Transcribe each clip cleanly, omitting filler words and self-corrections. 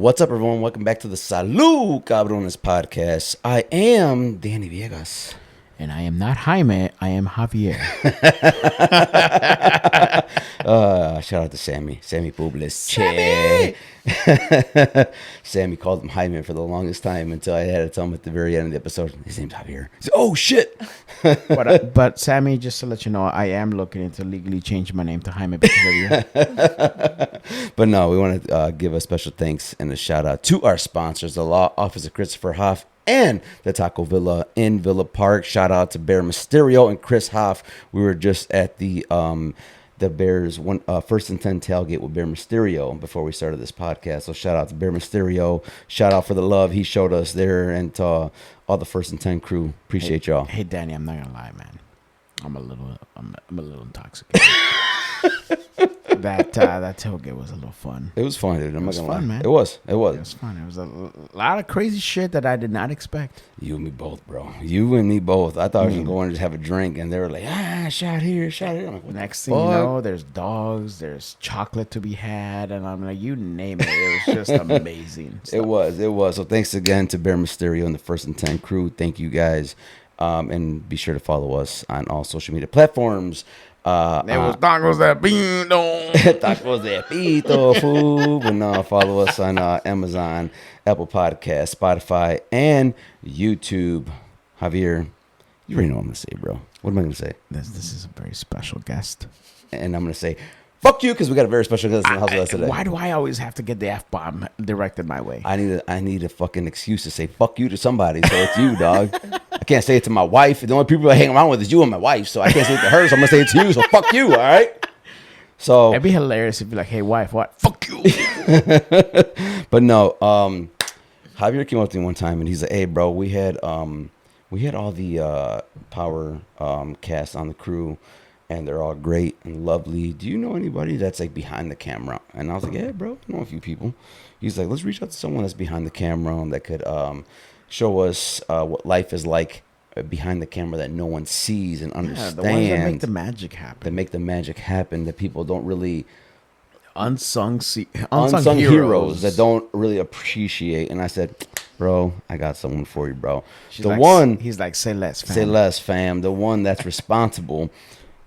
What's up, everyone? Welcome back to the Salud Cabrones podcast. I am Danny Viegas. And I am not Jaime, I am Javier. Shout out to Sammy. Sammy Publis. Sammy! Sammy called him Jaime for the longest time until I had to tell him at the very end of the episode, his name's Javier. He said, oh, shit. But Sammy, just to let you know, I am looking to legally change my name to Jaime because of you. But no, we want to give a special thanks and a shout out to our sponsors, the Law Office of Christopher Hoff and the Taco Villa in Villa Park. Shout out to Bear Mysterio and Chris Hoff. We were just at the Bears first and 10 tailgate with Bear Mysterio before we started this podcast. So shout out to Bear Mysterio. Shout out for the love he showed us there, and to all the first and 10 crew. Appreciate y'all. Hey, Danny, I'm not gonna lie, man. I'm a little intoxicated. That tailgate was a little fun. It was fun, dude. I'm not gonna lie. Man. It was It was fun. It was a lot of crazy shit that I did not expect. You and me both, bro. You and me both. I thought I was gonna go in and just have a drink, and they were like, shot here, shot here. I'm like, Next thing you know, there's dogs, there's chocolate to be had, and I'm like, you name it. It was just amazing stuff. It was. So thanks again to Bear Mysterio and the First and 10 crew. Thank you guys. And be sure to follow us on all social media platforms. There was tacos that bean Tacos de pito, food. But no, follow us on Amazon, Apple Podcasts, Spotify, and YouTube. Javier, you already know what I'm going to say, bro. What am I going to say? This is a very special guest. And I'm going to say, fuck you, because we got a very special guest in the house with us today. Why do I always have to get the F-bomb directed my way? I need a fucking excuse to say fuck you to somebody, so it's you, dog. I can't say it to my wife. The only people I hang around with is you and my wife, so I can't say it to her, so I'm going to say it to you, so fuck you, all right? So it'd be hilarious if you're like, hey, wife, what? Fuck you. But no, Javier came up to me one time, and he's like, hey, bro, we had all the power cast on the crew, and they're all great and lovely. Do you know anybody that's like behind the camera? And I was like, yeah, bro, I know a few people. He's like, let's reach out to someone that's behind the camera and that could show us what life is like behind the camera that no one sees and understands. The ones that make the magic happen. That people don't really... Unsung heroes that don't really appreciate. And I said, bro, I got someone for you, bro. He's like, say less, fam. Say less, fam. The one that's responsible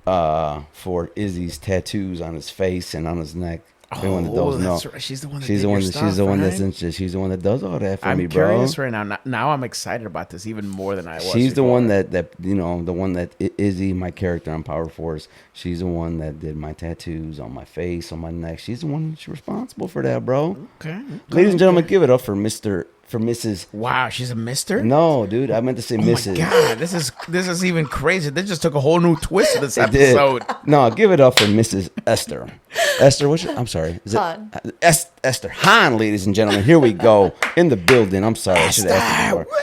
for Izzy's tattoos on his face and on his neck. That's right. She's the one that She's the one that's interested. She's the one that does all that for me, bro. I'm curious right now. Now I'm excited about this even more than I was. She's the one that the one that Izzy, my character on Power Force. She's the one that did my tattoos on my face, on my neck. She's the one that's responsible for that, bro. Okay. Ladies and gentlemen, give it up for Mrs. Wow, she's a mister? No, dude, I meant to say Mrs. Oh my God, this is even crazy. They just took a whole new twist to this episode. No, give it up for Mrs. Esther. Esther, I'm sorry. Is Han. Esther Han, ladies and gentlemen. Here we go. In the building. I'm sorry. I should have asked you before.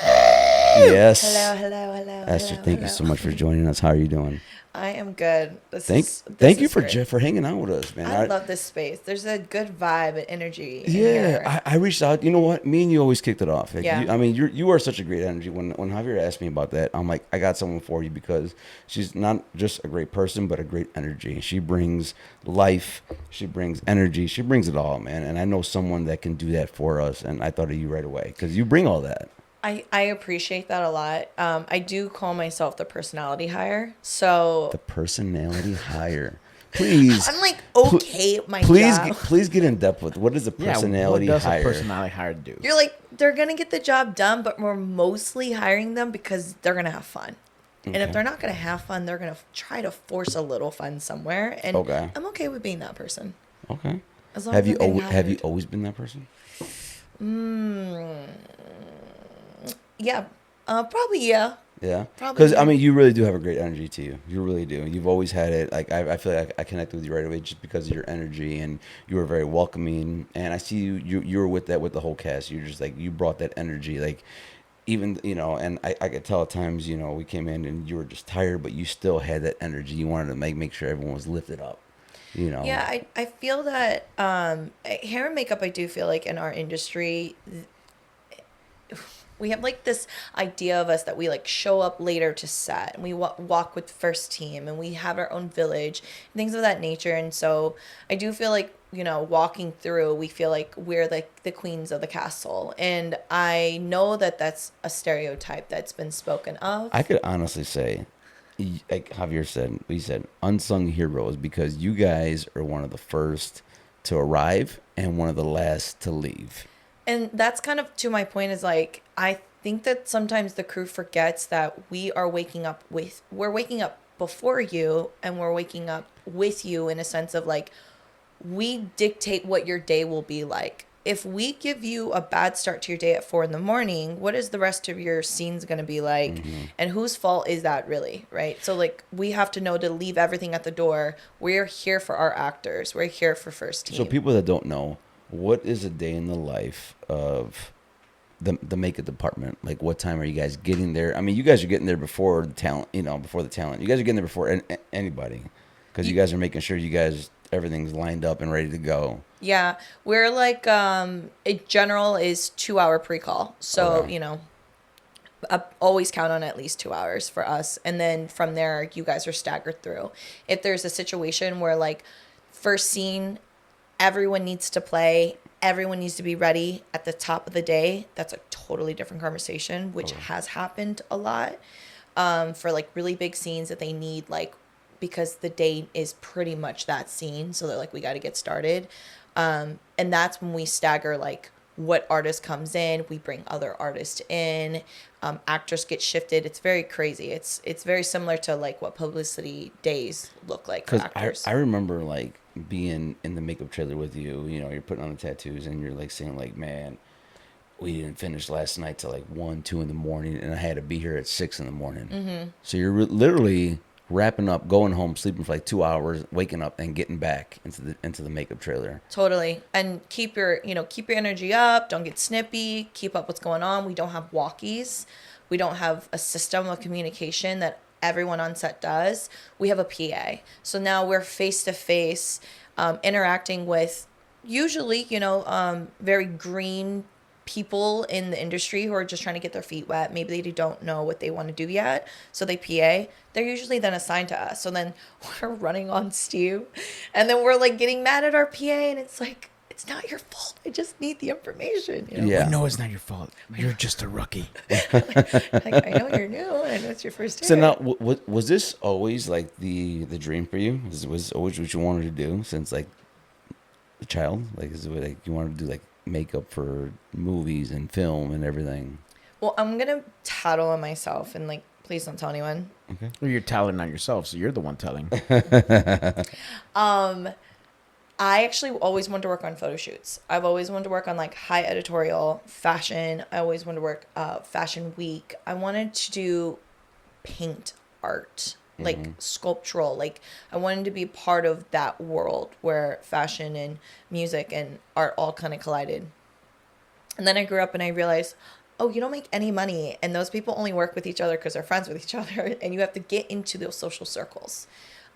Yes. Hello. Esther, thank you so much for joining us. How are you doing? I am good. Thank you for hanging out with us, man. I love this space. There's a good vibe and energy. Yeah, I reached out. You know what? Me and you always kicked it off. Like, yeah. You are such a great energy. When Javier asked me about that, I'm like, I got someone for you because she's not just a great person, but a great energy. She brings life. She brings energy. She brings it all, man. And I know someone that can do that for us. And I thought of you right away because you bring all that. I appreciate that a lot. I do call myself the personality hire. So the personality hire. Please. I'm like, okay, my job. Please get in depth with what is a personality hire? What does a personality hire do? You're like, they're going to get the job done, but we're mostly hiring them because they're going to have fun. Okay. And if they're not going to have fun, they're going to try to force a little fun somewhere. And I'm okay with being that person. Okay. As long have as you always been that person? Yeah, probably, yeah. Yeah, because I mean, you really do have a great energy to you. You really do. You've always had it. Like I feel like I connected with you right away just because of your energy, and you were very welcoming. And I see you were with the whole cast. You're just like, you brought that energy. Like, even and I could tell at times we came in and you were just tired, but you still had that energy. You wanted to make sure everyone was lifted up. Yeah, I feel that hair and makeup. I do feel like in our industry, we have like this idea of us that we like show up later to set and we walk with first team and we have our own village and things of that nature. And so I do feel like walking through, we feel like we're like the queens of the castle. And I know that that's a stereotype that's been spoken of. I could honestly say, like Javier said, we said unsung heroes because you guys are one of the first to arrive and one of the last to leave. And that's kind of to my point is like, I think that sometimes the crew forgets that we're waking up before you, and we're waking up with you in a sense of like, we dictate what your day will be like. If we give you a bad start to your day at 4 a.m, what is the rest of your scenes going to be like? Mm-hmm. And whose fault is that really, right? So like, we have to know to leave everything at the door. We're here for our actors. We're here for first team. So people that don't know, what is a day in the life of the makeup department? Like, what time are you guys getting there? I mean, you guys are getting there before the talent, You guys are getting there before anybody, because you guys are making sure everything's lined up and ready to go. Yeah, we're like, general is 2-hour pre-call. So, Okay. Always count on at least 2 hours for us. And then from there, you guys are staggered through. If there's a situation where like first scene, everyone needs to play, everyone needs to be ready at the top of the day, that's a totally different conversation, which has happened a lot for like really big scenes that they need, like, because the day is pretty much that scene. So they're like, we got to get started. And that's when we stagger, like, what artist comes in. We bring other artists in. Actors get shifted. It's very crazy. It's very similar to, like, what publicity days look like for actors. I remember, like, being in the makeup trailer with you. You're putting on the tattoos, and you're, like, saying, like, man, we didn't finish last night till, like, 1, 2 in the morning, and I had to be here at 6 in the morning. Mm-hmm. So you're literally wrapping up, going home, sleeping for like 2 hours, waking up and getting back into the makeup trailer. Totally. And keep your energy up. Don't get snippy. Keep up what's going on. We don't have walkies. We don't have a system of communication that everyone on set does. We have a PA. So now we're face to face, interacting with usually, very green people in the industry who are just trying to get their feet wet. Maybe they don't know what they want to do yet, so they PA. They're usually then assigned to us. So then we're running on stew, and then we're like getting mad at our PA, and it's like, it's not your fault. I just need the information. Yeah. We know it's not your fault. You're just a rookie. Like, I know you're new, and I know it's your first day. So now, was this always like the dream for you? Was always what you wanted to do since like a child? Like, is it like you wanted to do like makeup for movies and film and everything? Well, I'm gonna tattle on myself, and like, please don't tell anyone. Okay. Well, you're telling on yourself, so you're the one telling. I actually always wanted to work on photo shoots. I've always wanted to work on like high editorial fashion. I always wanted to work fashion week. I wanted to do paint art, like sculptural. Like, I wanted to be part of that world where fashion and music and art all kind of collided. And then I grew up and I realized, oh, you don't make any money, and those people only work with each other because they're friends with each other, and you have to get into those social circles.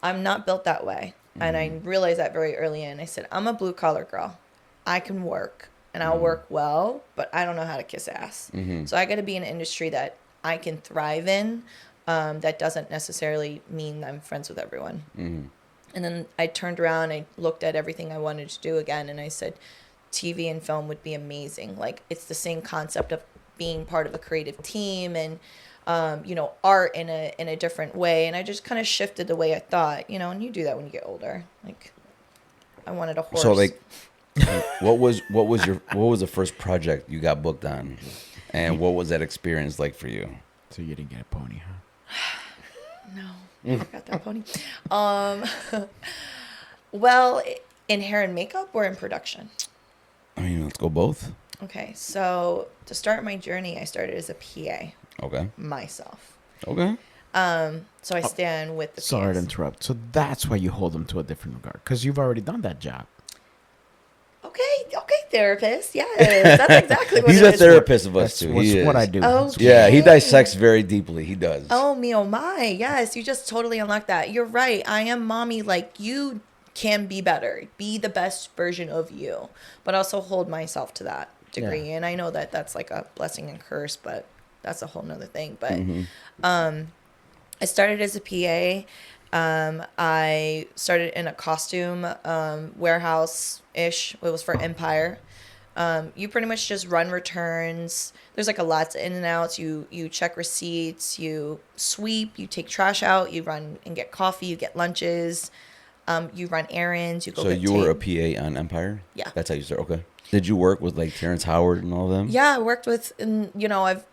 I'm not built that way. And I realized that very early in. I said, I'm a blue collar girl. I can work, and I'll work well, but I don't know how to kiss ass. So I got to be in an industry that I can thrive in. That doesn't necessarily mean I'm friends with everyone. And then I turned around, I looked at everything I wanted to do again, and I said, TV and film would be amazing. Like, it's the same concept of being part of a creative team and art in a different way. And I just kind of shifted the way I thought, and you do that when you get older. Like, I wanted a horse. So like, what was the first project you got booked on, and what was that experience like for you? So you didn't get a pony, huh? No, I got that pony. Well, in hair and makeup or in production? I mean, let's go both. Okay, so to start my journey, I started as a PA. Okay. Myself. Okay. So I stand with the Sorry PAs. to interrupt. So that's why you hold them to a different regard, because you've already done that job. Okay, therapist. Yes, that's exactly what He's it a is. therapist of us That's too. what He is. I do. Okay. Yeah, he dissects very deeply. He does. Oh, me, oh my. Yes, you just totally unlocked that. You're right. I am mommy. Like, you can be better. Be the best version of you. But also hold myself to that degree. Yeah. And I know that that's like a blessing and curse, but that's a whole nother thing. But I started as a PA. I started in a costume warehouse-ish. It was for Empire. You pretty much just run returns. There's like a lots of in and outs. You check receipts, you sweep, you take trash out, you run and get coffee, you get lunches, you run errands, you go So get you were a tape. PA on Empire? Yeah. That's how you started. Okay. Did you work with like Terrence Howard and all of them? Yeah, I worked with, and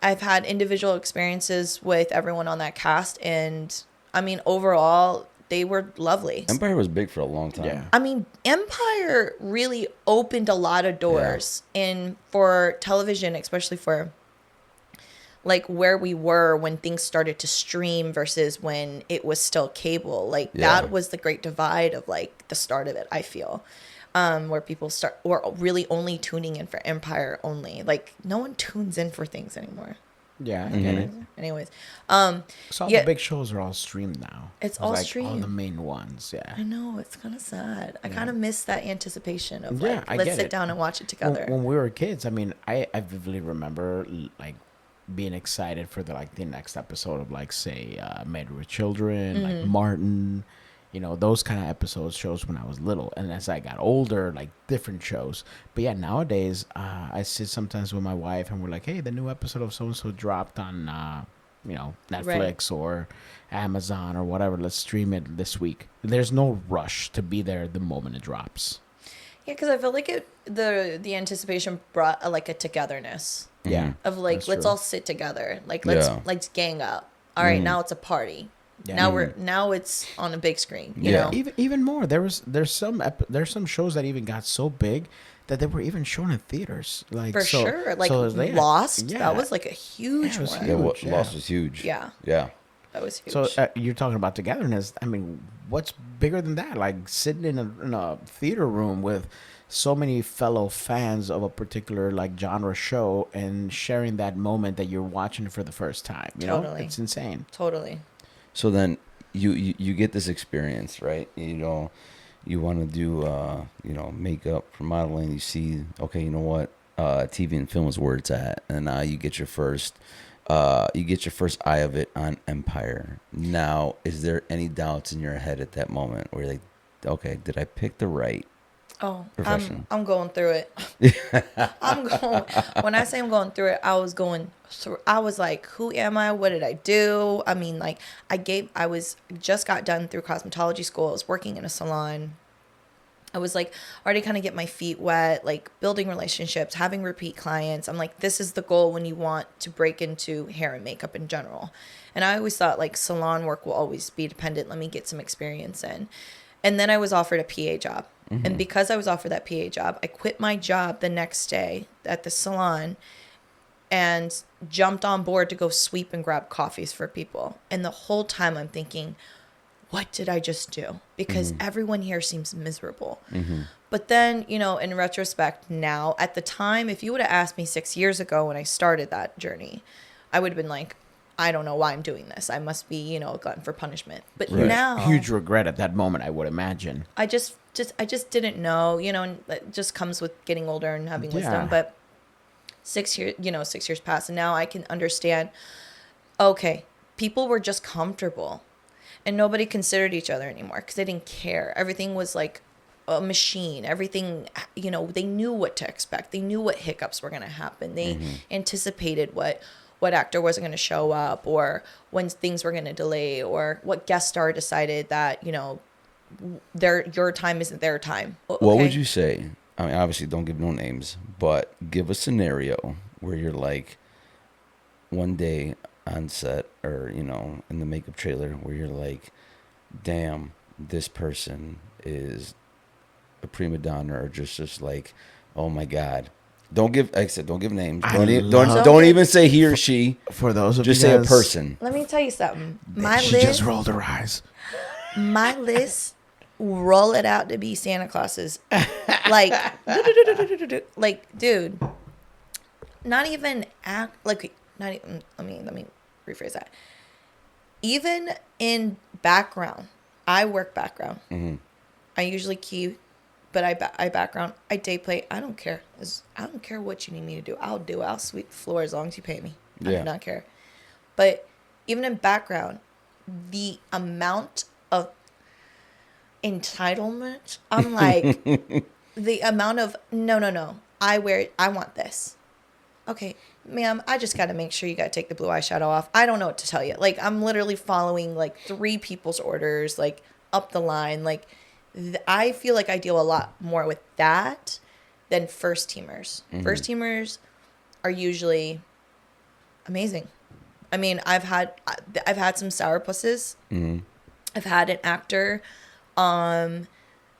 I've had individual experiences with everyone on that cast, and I mean overall they were lovely. Empire was big for a long time. Yeah. I mean, Empire really opened a lot of doors in for television, especially for like where we were when things started to stream versus when it was still cable. Like Yeah. that was the great divide of like the start of it, I feel. Where people were really only tuning in for Empire only. Like no one tunes in for things anymore. Yeah, I get it. Anyways, So all yeah. the big shows are all streamed now. It's It's all like all the streamed. main ones. Yeah. I know it's kind of sad. I kind of miss that anticipation of Yeah, like I let's get sit it. down and watch it When, together. when we were kids, I mean, I vividly remember like being excited for the next episode of like say Married with Children, like Martin, those kind of episodes, shows when I was little. And as I got older, like different shows. But yeah, nowadays I sit sometimes with my wife and we're like, hey, the new episode of so and so dropped on Netflix or Amazon or whatever. Let's stream it this week. There's no rush to be there the moment it drops. Yeah, because I feel like the anticipation brought like a togetherness Yeah. of like That's let's true. all sit together, like Yeah. let's gang up. All right, now it's a party. Yeah. Now it's on a big screen. You Yeah. know, Even more. There's some shows that even got so big that they were even shown in theaters. Like for sure. Like they- Lost, yeah. that was like a huge it was one. Yeah, huge. Yeah. Lost was huge. Yeah. Yeah. That was huge. So you're talking about togetherness. I mean, what's bigger than that? Like sitting in a theater room with so many fellow fans of a particular like genre show and sharing that moment that you're watching for the first time. You know, Totally. it's insane. Totally. So then you get this experience, right? You want to do makeup for modeling. You see, okay, you know what? TV and film is where it's at, and now you get your first eye of it on Empire. Now, is there any doubts in your head at that moment where you're like, okay, did I pick the right? Oh, Professional. I'm going through it. When I say I'm going through it, I was going through. I was like, who am I? What did I do? I mean, like, just got done through cosmetology school. I was working in a salon. I was like already kind of get my feet wet, like building relationships, having repeat clients. I'm like, this is the goal when you want to break into hair and makeup in general. And I always thought like salon work will always be dependent. Let me get some experience in. And then I was offered a PA job. And because I was offered that PA job, I quit my job the next day at the salon and jumped on board to go sweep and grab coffees for people. And the whole time I'm thinking, what did I just do? Because everyone here seems miserable. But then, in retrospect now, at the time, if you would have asked me 6 years ago when I started that journey, I would have been like, I don't know why I'm doing this. I must be, a glutton for punishment. But now Huge regret at that moment, I would imagine. I just didn't know, and it just comes with getting older and having wisdom. Yeah. But 6 years passed, and now I can understand, okay, people were just comfortable and nobody considered each other anymore because they didn't care. Everything was like a machine. Everything, they knew what to expect. They knew what hiccups were going to happen. They anticipated what actor wasn't going to show up or when things were going to delay or what guest star decided that, your time isn't their time. What Okay? would you say? I mean, obviously, don't give no names, but give a scenario where you're like, one day on set or in the makeup trailer, where you're like, "Damn, this person is a prima donna," or just like, "Oh my god." Don't give, like I said, don't give names. Don't even say he or she. For those of Just you say a guys, person. Let me tell you something. She just rolled her eyes. My list, roll it out to be Santa Claus's. Like, dude, not even act like, not even, let me rephrase that. Even in background, I work background. I usually key, but I background, I day play. I don't care. I don't care what you need me to do. I'll do it. I'll sweep the floor as long as you pay me. I Yeah. do not care. But even in background, the amount of entitlement. I'm like, the amount of, no, I want this. Okay, ma'am, I just got to make sure you got to take the blue eyeshadow off. I don't know what to tell you. Like, I'm literally following like 3 people's orders, like up the line. Like, I feel like I deal a lot more with that than first teamers. First teamers are usually amazing. I mean, I've had some sourpusses. I've had an actor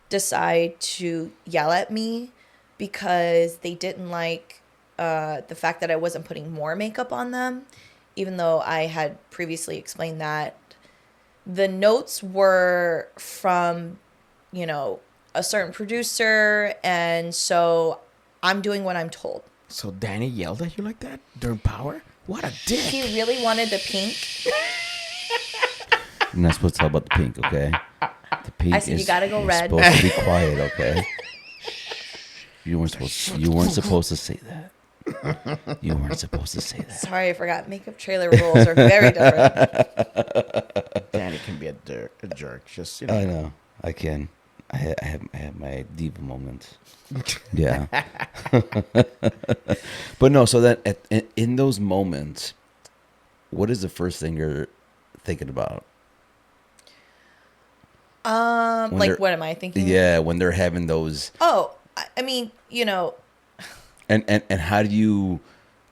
decide to yell at me because they didn't like the fact that I wasn't putting more makeup on them, even though I had previously explained that the notes were from, you know, a certain producer, and so I'm doing what I'm told. So Danny yelled at you like that during Power? What a dick. He really wanted the pink. You're not supposed to talk about the pink, okay? The pink I said, you gotta go red. Supposed to be quiet, okay? You weren't supposed to say that. You weren't supposed to say that. Sorry, I forgot. Makeup trailer rules are very different. Danny can be a jerk. Just, you know. I know. I can. I have my diva moments. Yeah. But no, so that in those moments, what is the first thing you're thinking about? Like, what am I thinking? Yeah, when they're having those. Oh, I mean, you know. And how do you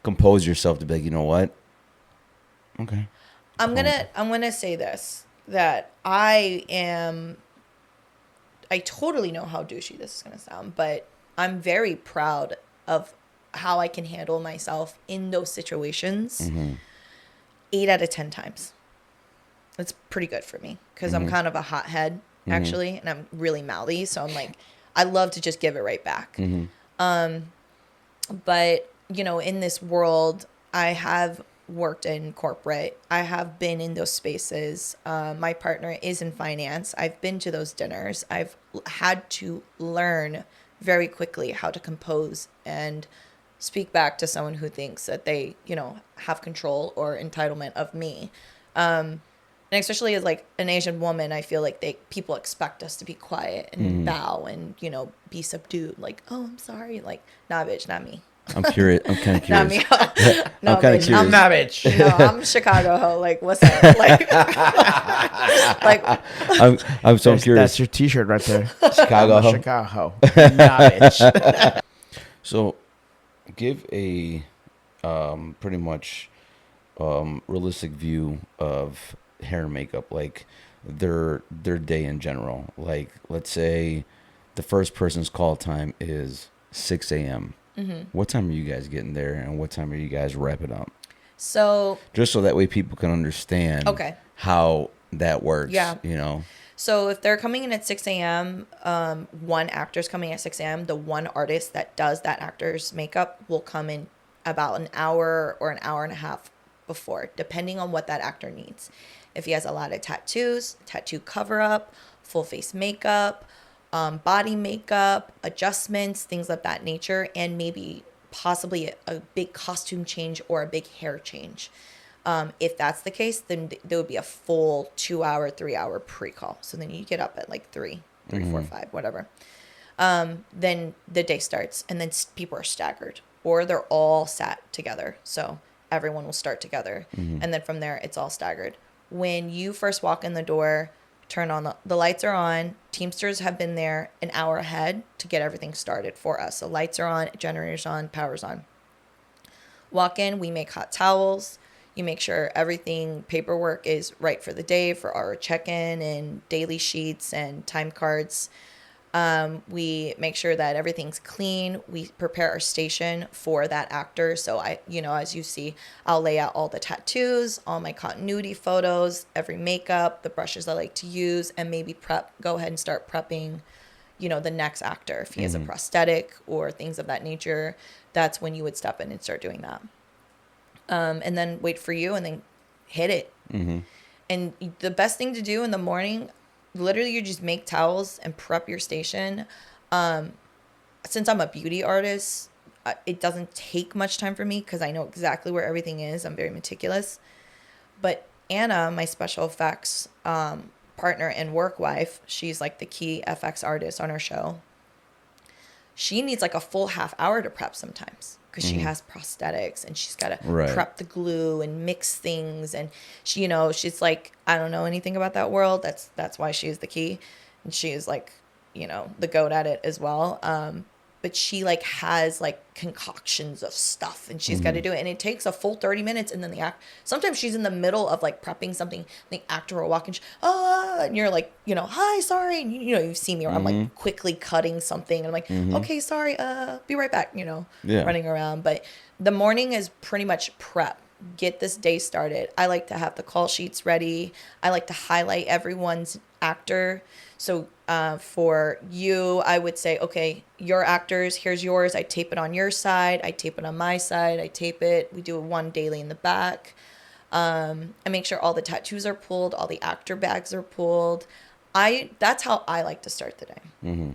compose yourself to be like, you know what? Okay. I'm gonna say this, that I totally know how douchey this is gonna sound, but I'm very proud of how I can handle myself in those situations. 8 out of 10 times. That's pretty good for me because I'm kind of a hothead actually, and I'm really mouthy, so I'm like, I love to just give it right back. But you know, in this world, I have worked in corporate. I have been in those spaces. My partner is in finance. I've been to those dinners. I've had to learn very quickly how to compose and speak back to someone who thinks that they, you know, have control or entitlement of me. And especially as like an Asian woman, I feel like people expect us to be quiet and bow and, you know, be subdued. Like, oh, I'm sorry. Like, nah, bitch, not me. I'm curious. I'm kind of curious. Not me. No, I'm kind of bitch, curious. I'm Nah, bitch. No, I'm Chicago ho. Like, what's up? Like, like I'm so curious. That's your T-shirt right there. Chicago ho. Chicago. Nah, bitch. So, give a pretty much realistic view of hair and makeup, like their day in general. Like, let's say the first person's call time is 6 a.m. What time are you guys getting there, and what time are you guys wrapping up? So, just so that way people can understand how that works. Yeah. You know. So if they're coming in at 6 a.m., one actor's coming at 6 a.m., the one artist that does that actor's makeup will come in about an hour or an hour and a half before, depending on what that actor needs. If he has a lot of tattoos, tattoo cover-up, full face makeup, body makeup, adjustments, things of that nature, and maybe possibly a big costume change or a big hair change. If that's the case, then there would be a full 2-hour, 3-hour pre-call. So then you get up at like 3, 4, 5, whatever. Then the day starts, and then people are staggered, or they're all sat together. So everyone will start together, and then from there, it's all staggered. When you first walk in the door, turn on the lights are on. Teamsters have been there an hour ahead to get everything started for us. So lights are on, generators on, power's on. Walk in, we make hot towels. You make sure everything, paperwork is right for the day for our check-in and daily sheets and time cards. We make sure that everything's clean. We prepare our station for that actor. So as you see, I'll lay out all the tattoos, all my continuity photos, every makeup, the brushes I like to use, and maybe go ahead and start prepping, the next actor. If he has a prosthetic or things of that nature, that's when you would step in and start doing that. And then wait for you and then hit it. And the best thing to do in the morning, literally, you just make towels and prep your station. Since I'm a beauty artist, it doesn't take much time for me because I know exactly where everything is. I'm very meticulous. But Anna, my special effects partner and work wife, she's like the key FX artist on our show. She needs like a full half hour to prep sometimes because she has prosthetics and she's got to prep the glue and mix things. And she, you know, she's like, I don't know anything about that world. That's why she is the key. And she is like, you know, the goat at it as well. But she like has like concoctions of stuff and she's got to do it. And it takes a full 30 minutes. And then sometimes she's in the middle of like prepping something. The actor will walk in, and you're like, you know, hi, sorry. And you know, you've seen me where I'm like quickly cutting something. And I'm like, okay, sorry. Be right back, you know, running around. But the morning is pretty much prep. Get this day started. I like to have the call sheets ready. I like to highlight everyone's actor. So for you, I would say, okay, your actors, here's yours. I tape it on your side. I tape it on my side. I tape it. We do one daily in the back. I make sure all the tattoos are pulled. All the actor bags are pulled. That's how I like to start the day.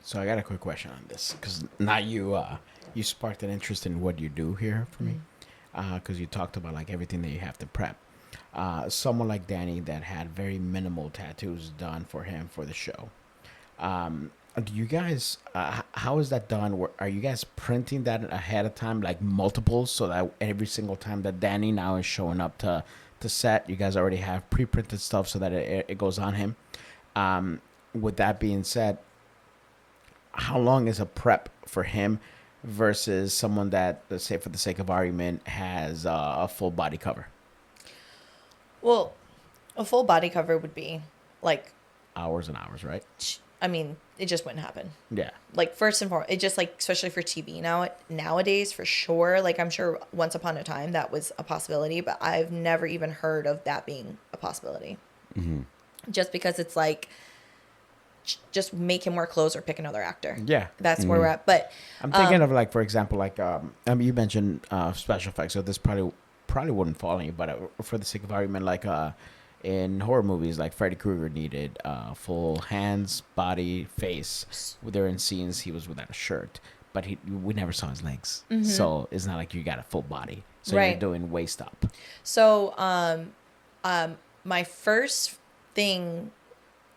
So I got a quick question on this because now you sparked an interest in what you do here for me because you talked about like everything that you have to prep. Someone like Danny that had very minimal tattoos done for him for the show. Do you guys, how is that done? Are you guys printing that ahead of time, like multiples, so that every single time that Danny now is showing up to set, you guys already have pre-printed stuff so that it goes on him? With that being said, how long is a prep for him versus someone that, let's say for the sake of argument, has a full body cover? Well, a full body cover would be like hours and hours, right? I mean, it just wouldn't happen. Yeah. Like first and foremost, it just like, especially for TV nowadays, for sure. Like I'm sure once upon a time that was a possibility, but I've never even heard of that being a possibility. Just because it's like, just make him wear clothes or pick another actor. Yeah. That's where we're at. But I'm thinking of like, for example, like, I mean, you mentioned special effects, so this probably wouldn't fall on you, but for the sake of argument, like in horror movies, like Freddy Krueger needed full hands, body, face. There in scenes he was without a shirt, but we never saw his legs, so it's not like you got a full body. So you're doing waist up. So my first thing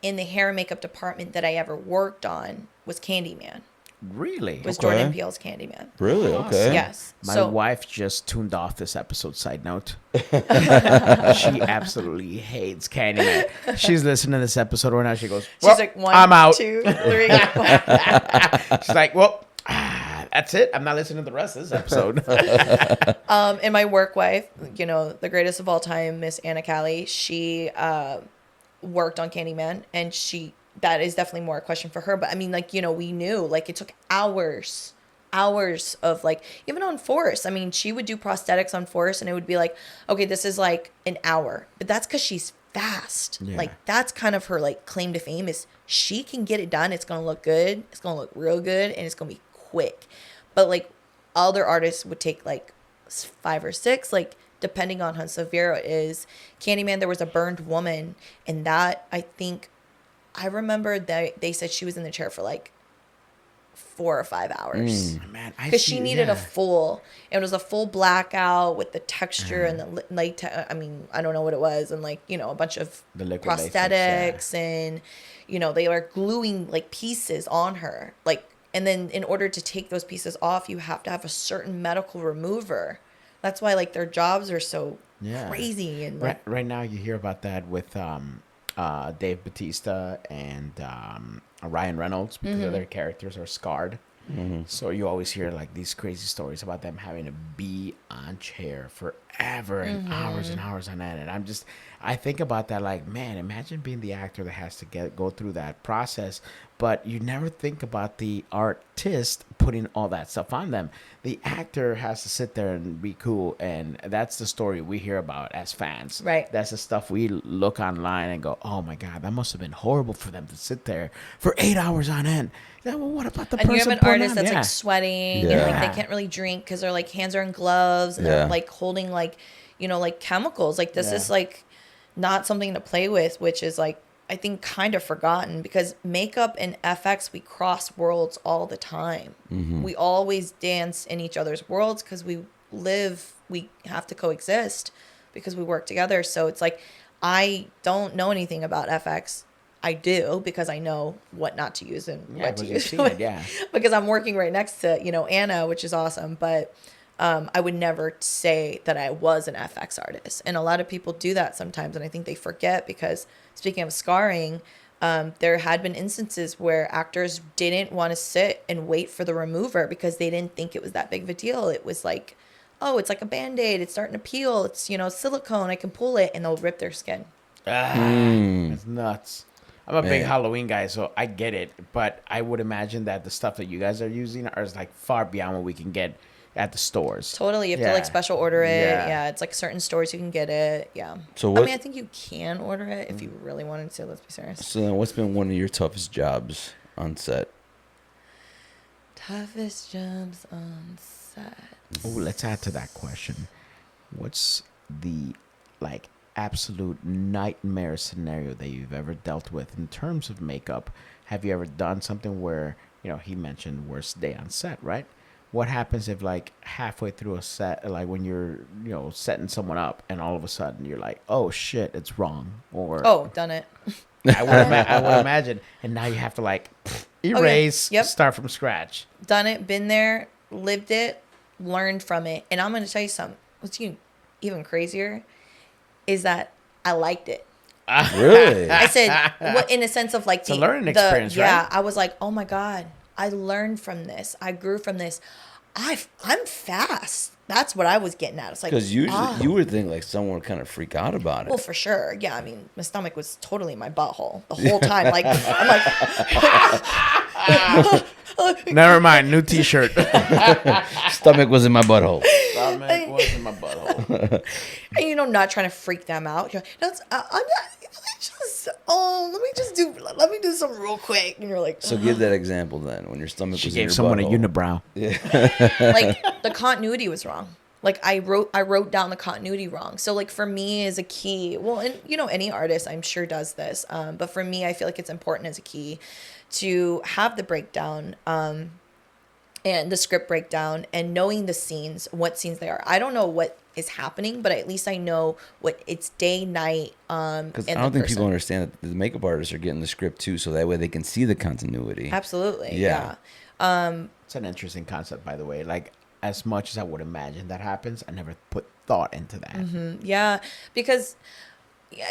in the hair and makeup department that I ever worked on was Candyman. Really? Was Jordan Peele's Candyman. Really? Okay. Yes. My wife just tuned off this episode, side note. She absolutely hates Candyman. She's listening to this episode right now. She goes, well, she's like, I'm out. 2, 3. She's like, well, that's it. I'm not listening to the rest of this episode. And my work wife, you know, the greatest of all time, Miss Anna Callie, she worked on Candyman, and that is definitely more a question for her. But I mean, like, you know, we knew, like, it took hours of, like, even on Forrest. I mean, she would do prosthetics on Forrest, and it would be like, okay, this is like an hour. But that's because she's fast. Yeah. Like, that's kind of her, like, claim to fame is she can get it done. It's going to look good. It's going to look real good, and it's going to be quick. But, like, other artists would take, like, 5 or 6, like, depending on how severe it is. Candyman, there was a burned woman, and that, I remember that they said she was in the chair for like 4 or 5 hours. Man, because she needed a full. It was a full blackout with the texture and the latex. I mean, I don't know what it was, and like, you know, a bunch of prosthetics, and you know, they were gluing like pieces on her, like, and then in order to take those pieces off, you have to have a certain medical remover. That's why like their jobs are so crazy. And like, right now you hear about that with Dave Bautista and Ryan Reynolds, because their characters are scarred. So you always hear like these crazy stories about them having to be on chair forever and hours on end. And I think about that like, man, imagine being the actor that has to go through that process, but you never think about the artist putting all that stuff on them. The actor has to sit there and be cool, and that's the story we hear about as fans. Right. That's the stuff we look online and go, oh my God, that must have been horrible for them to sit there for 8 hours on end. Yeah, well, what about the person? And you have an artist that's like sweating and like they can't really drink because their like hands are in gloves and they're like holding like, you know, like chemicals. Like this is like not something to play with, which is like, I think kind of forgotten, because makeup and FX, we cross worlds all the time. We always dance in each other's worlds because we have to coexist because we work together. So it's like, I don't know anything about FX. I do because I know what not to use and what to use. Yeah. Because I'm working right next to, Anna, which is awesome. But I would never say that I was an FX artist. And a lot of people do that sometimes. And I think they forget because speaking of scarring, there had been instances where actors didn't want to sit and wait for the remover because they didn't think it was that big of a deal. It was like, oh, it's like a Band-Aid. It's starting to peel. It's, silicone. I can pull it. And they'll rip their skin. It's nuts. I'm a big Halloween guy, so I get it. But I would imagine that the stuff that you guys are using is like far beyond what we can get at the stores. Totally. You have to like special order it. Yeah. It's like certain stores you can get it. Yeah. So I think you can order it if you really wanted to. Let's be serious. So then what's been one of your toughest jobs on set? Toughest jobs on set. Oh, let's add to that question. What's the absolute nightmare scenario that you've ever dealt with in terms of makeup? Have you ever done something where, he mentioned worst day on set, right? What happens if halfway through a set, when you're, setting someone up and all of a sudden you're like, oh shit, it's wrong? Or done it. I would imagine. And now you have to erase, start from scratch. Done it, been there, lived it, learned from it. And I'm going to tell you something. What's even crazier is that I liked it. Really? I said, in a sense of it's a learning experience, right? Yeah, I was like, oh my God, I learned from this. I grew from this. I'm fast. That's what I was getting at. It's like, because usually you would think someone would kind of freak out about it. Well, for sure. Yeah, I mean, my stomach was totally my butthole the whole time. I'm like, never mind. New T-shirt. Stomach was in my butthole. Stomach was in my butthole. And not trying to freak them out. I'm not. Let me do something real quick. And you're like, so give that example then. When your stomach was in your butthole. She gave someone a unibrow. Yeah. The continuity was wrong. I wrote down the continuity wrong. So for me as a key, well, and any artist I'm sure does this. But for me, I feel like it's important as a key to have the breakdown, and the script breakdown and knowing the scenes, what scenes they are. I don't know what is happening, but at least I know what it's day, night. Because I don't think people understand that the makeup artists are getting the script too, so that way they can see the continuity. Absolutely. Yeah. It's an interesting concept, by the way. As much as I would imagine that happens, I never put thought into that. Mm-hmm. Yeah, because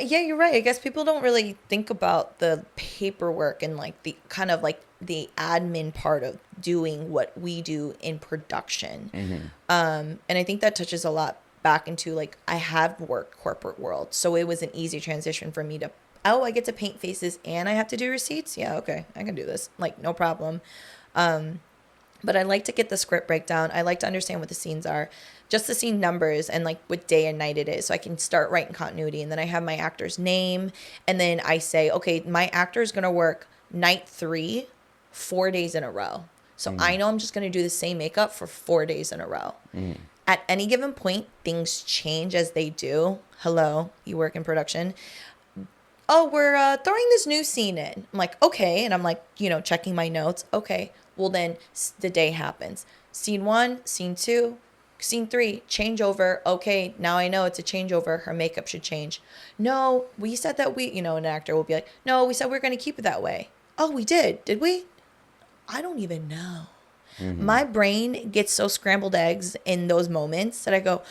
you're right. I guess people don't really think about the paperwork and the kind of the admin part of doing what we do in production. Mm-hmm. And I think that touches a lot back into I have worked corporate world. So it was an easy transition for me to, I get to paint faces and I have to do receipts. Yeah. Okay. I can do this. No problem. But I like to get the script breakdown. I like to understand what the scenes are, just the scene numbers and what day and night it is. So I can start writing continuity. And then I have my actor's name. And then I say, okay, my actor is going to work night 3, 4 days in a row. So I know I'm just going to do the same makeup for 4 days in a row. At any given point, things change as they do. Hello, you work in production. Oh, we're throwing this new scene in. I'm like, okay. And I'm checking my notes. Okay. Well, then the day happens. Scene 1, scene 2, scene 3, changeover. Okay, now I know it's a changeover. Her makeup should change. No, we said that an actor will be like, no, we said we we're going to keep it that way. Oh, we did. Did we? I don't even know. Mm-hmm. My brain gets so scrambled eggs in those moments that I go,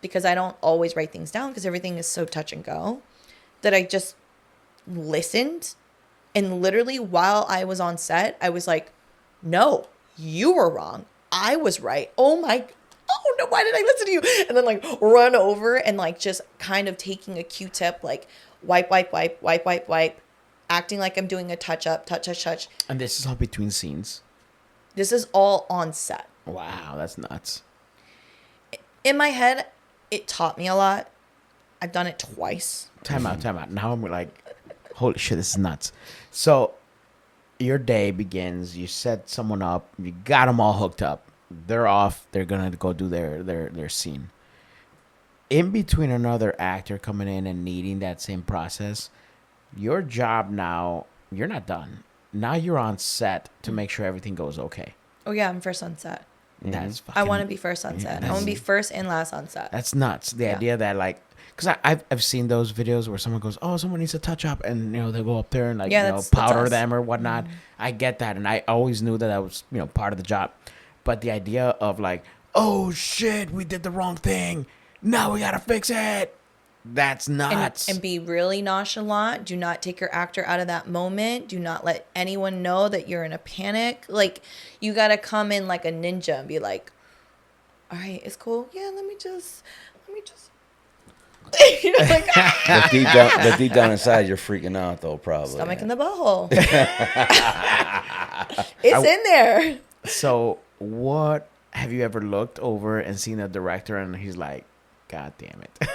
because I don't always write things down because everything is so touch and go, that I just listened. And literally while I was on set, I was like, no, you were wrong. I was right. Oh no, why did I listen to you? And then run over and just kind of taking a Q-tip, wipe, acting like I'm doing a touch. And this is all between scenes? This is all on set. Wow, that's nuts. In my head, it taught me a lot. I've done it twice. Time out. Now I'm holy shit, this is nuts. So your day begins, you set someone up, you got them all hooked up. They're off, they're going to go do their scene. In between another actor coming in and needing that same process, your job now, you're not done. Now you're on set to make sure everything goes okay. Oh yeah, I'm first on set. That's I want to be first on set. I want to be first and last on set. That's nuts. The idea that because I've seen those videos where someone goes, oh, someone needs a touch up, and they go up there and like Yeah, you know that's powder us. them or whatnot. I get that, and I always knew that that was part of the job. But the idea of like, oh shit, we did the wrong thing, now we gotta fix it. That's nuts. And be really nonchalant. Do not take your actor out of that moment. Do not let anyone know that you're in a panic. Like, you got to come in like a ninja and be like, all right, it's cool. Yeah, let me just. You know, like, But deep down inside, you're freaking out though, probably. stomach in the butthole. It's in there. So, what have you ever looked over and seen a director and he's like, God damn it.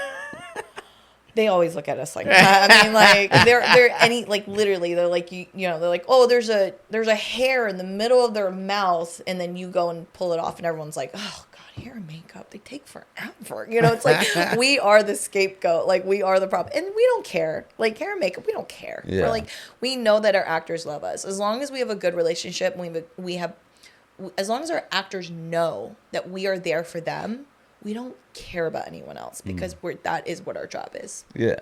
They always look at us like that. I mean, like they're any like literally they're like they're like, oh, there's a hair in the middle of their mouth, and then you go and pull it off, and everyone's like, oh God, hair and makeup, they take forever. It's like we are the scapegoat, like we are the problem, and we don't care. Like hair and makeup, we don't care. Yeah. We're like, we know that our actors love us as long as we have a good relationship. And we have as long as our actors know that we are there for them. We don't care about anyone else because that is what our job is. Yeah.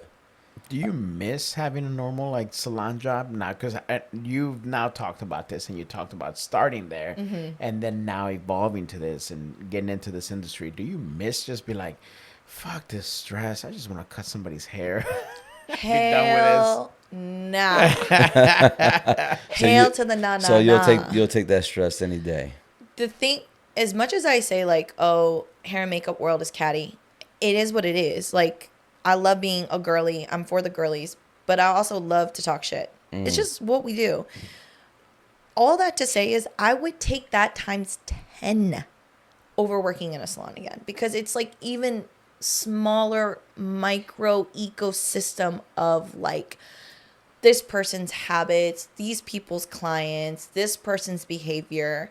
Do you miss having a normal like salon job now? Because you've now talked about this, and you talked about starting there, and then now evolving to this and getting into this industry. Do you miss just be like, fuck this stress? I just want to cut somebody's hair. Hell no. Hail to the na na. So you'll take that stress any day. The thing, as much as I say like, oh, hair and makeup world is catty, it is what it is. Like, I love being a girly. I'm for the girlies, but I also love to talk shit. It's just what we do. All that to say is I would take that times 10 over working in a salon again, because it's like even smaller micro ecosystem of like this person's habits, these people's clients, this person's behavior.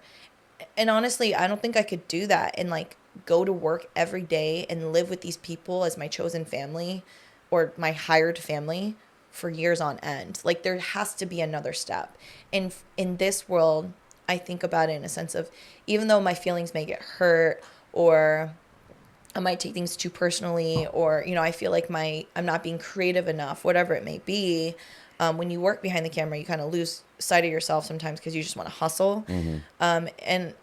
And honestly, I don't think I could do that and like go to work every day and live with these people as my chosen family or my hired family for years on end. Like, there has to be another step. And in this world, I think about it in a sense of, even though my feelings may get hurt, or I might take things too personally, or, I feel like I'm not being creative enough, whatever it may be. When you work behind the camera, you kind of lose sight of yourself sometimes because you just want to hustle. And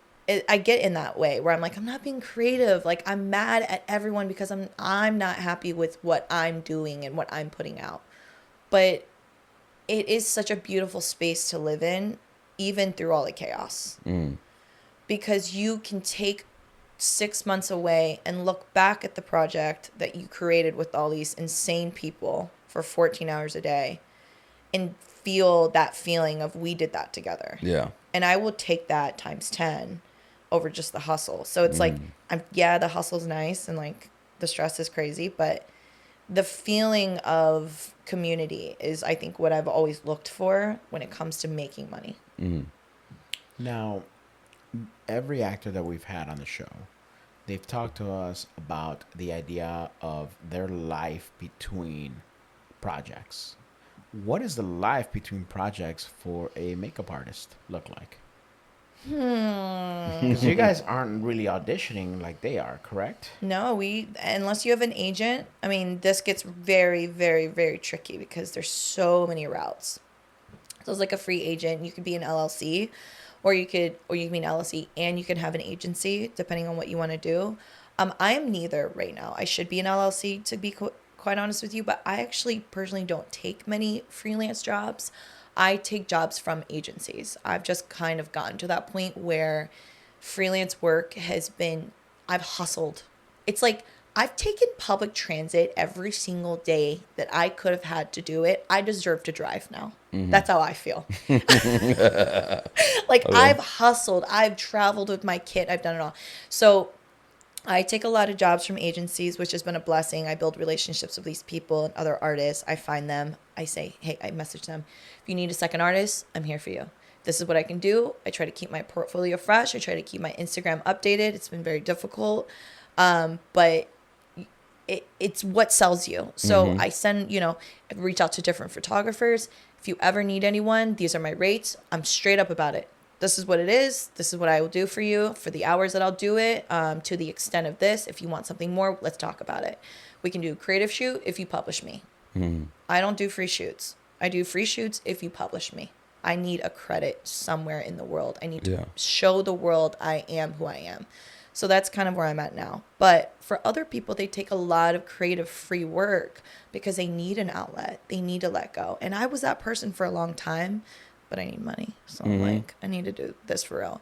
I get in that way where I'm like, I'm not being creative. Like, I'm mad at everyone because I'm not happy with what I'm doing and what I'm putting out. But it is such a beautiful space to live in, even through all the chaos. Because you can take 6 months away and look back at the project that you created with all these insane people for 14 hours a day and feel that feeling of, we did that together. Yeah. And I will take that times 10 over just the hustle. So it's like, the hustle's nice and like the stress is crazy, but the feeling of community is, I think, what I've always looked for when it comes to making money. Now, every actor that we've had on the show, they've talked to us about the idea of their life between projects. What does the life between projects for a makeup artist look like? Because you guys aren't really auditioning like they are, correct? No, unless you have an agent, I mean, this gets very, very, very tricky because there's so many routes. So it's like a free agent. You could be an LLC, or you can be an LLC and you can have an agency depending on what you want to do. I am neither right now. I should be an LLC, to be quite honest with you, but I actually personally don't take many freelance jobs. I take jobs from agencies. I've just kind of gotten to that point where freelance work I've hustled. It's like, I've taken public transit every single day that I could have had to do it. I deserve to drive now. That's how I feel. Like, okay. I've hustled. I've traveled with my kit. I've done it all. So I take a lot of jobs from agencies, which has been a blessing. I build relationships with these people and other artists. I find them. I say, hey, I message them. If you need a second artist, I'm here for you. This is what I can do. I try to keep my portfolio fresh. I try to keep my Instagram updated. It's been very difficult. But it's what sells you. So I send, reach out to different photographers. If you ever need anyone, these are my rates. I'm straight up about it. this is what it is. This is what I will do for you for the hours that I'll do it, to the extent of this. If you want something more, let's talk about it. We can do a creative shoot if you publish me. I don't do free shoots. I do free shoots if you publish me. I need a credit somewhere in the world. I need to show the world I am who I am. So that's kind of where I'm at now. But for other people, they take a lot of creative free work because they need an outlet. They need to let go. And I was that person for a long time, but I need money. So I'm like, I need to do this for real.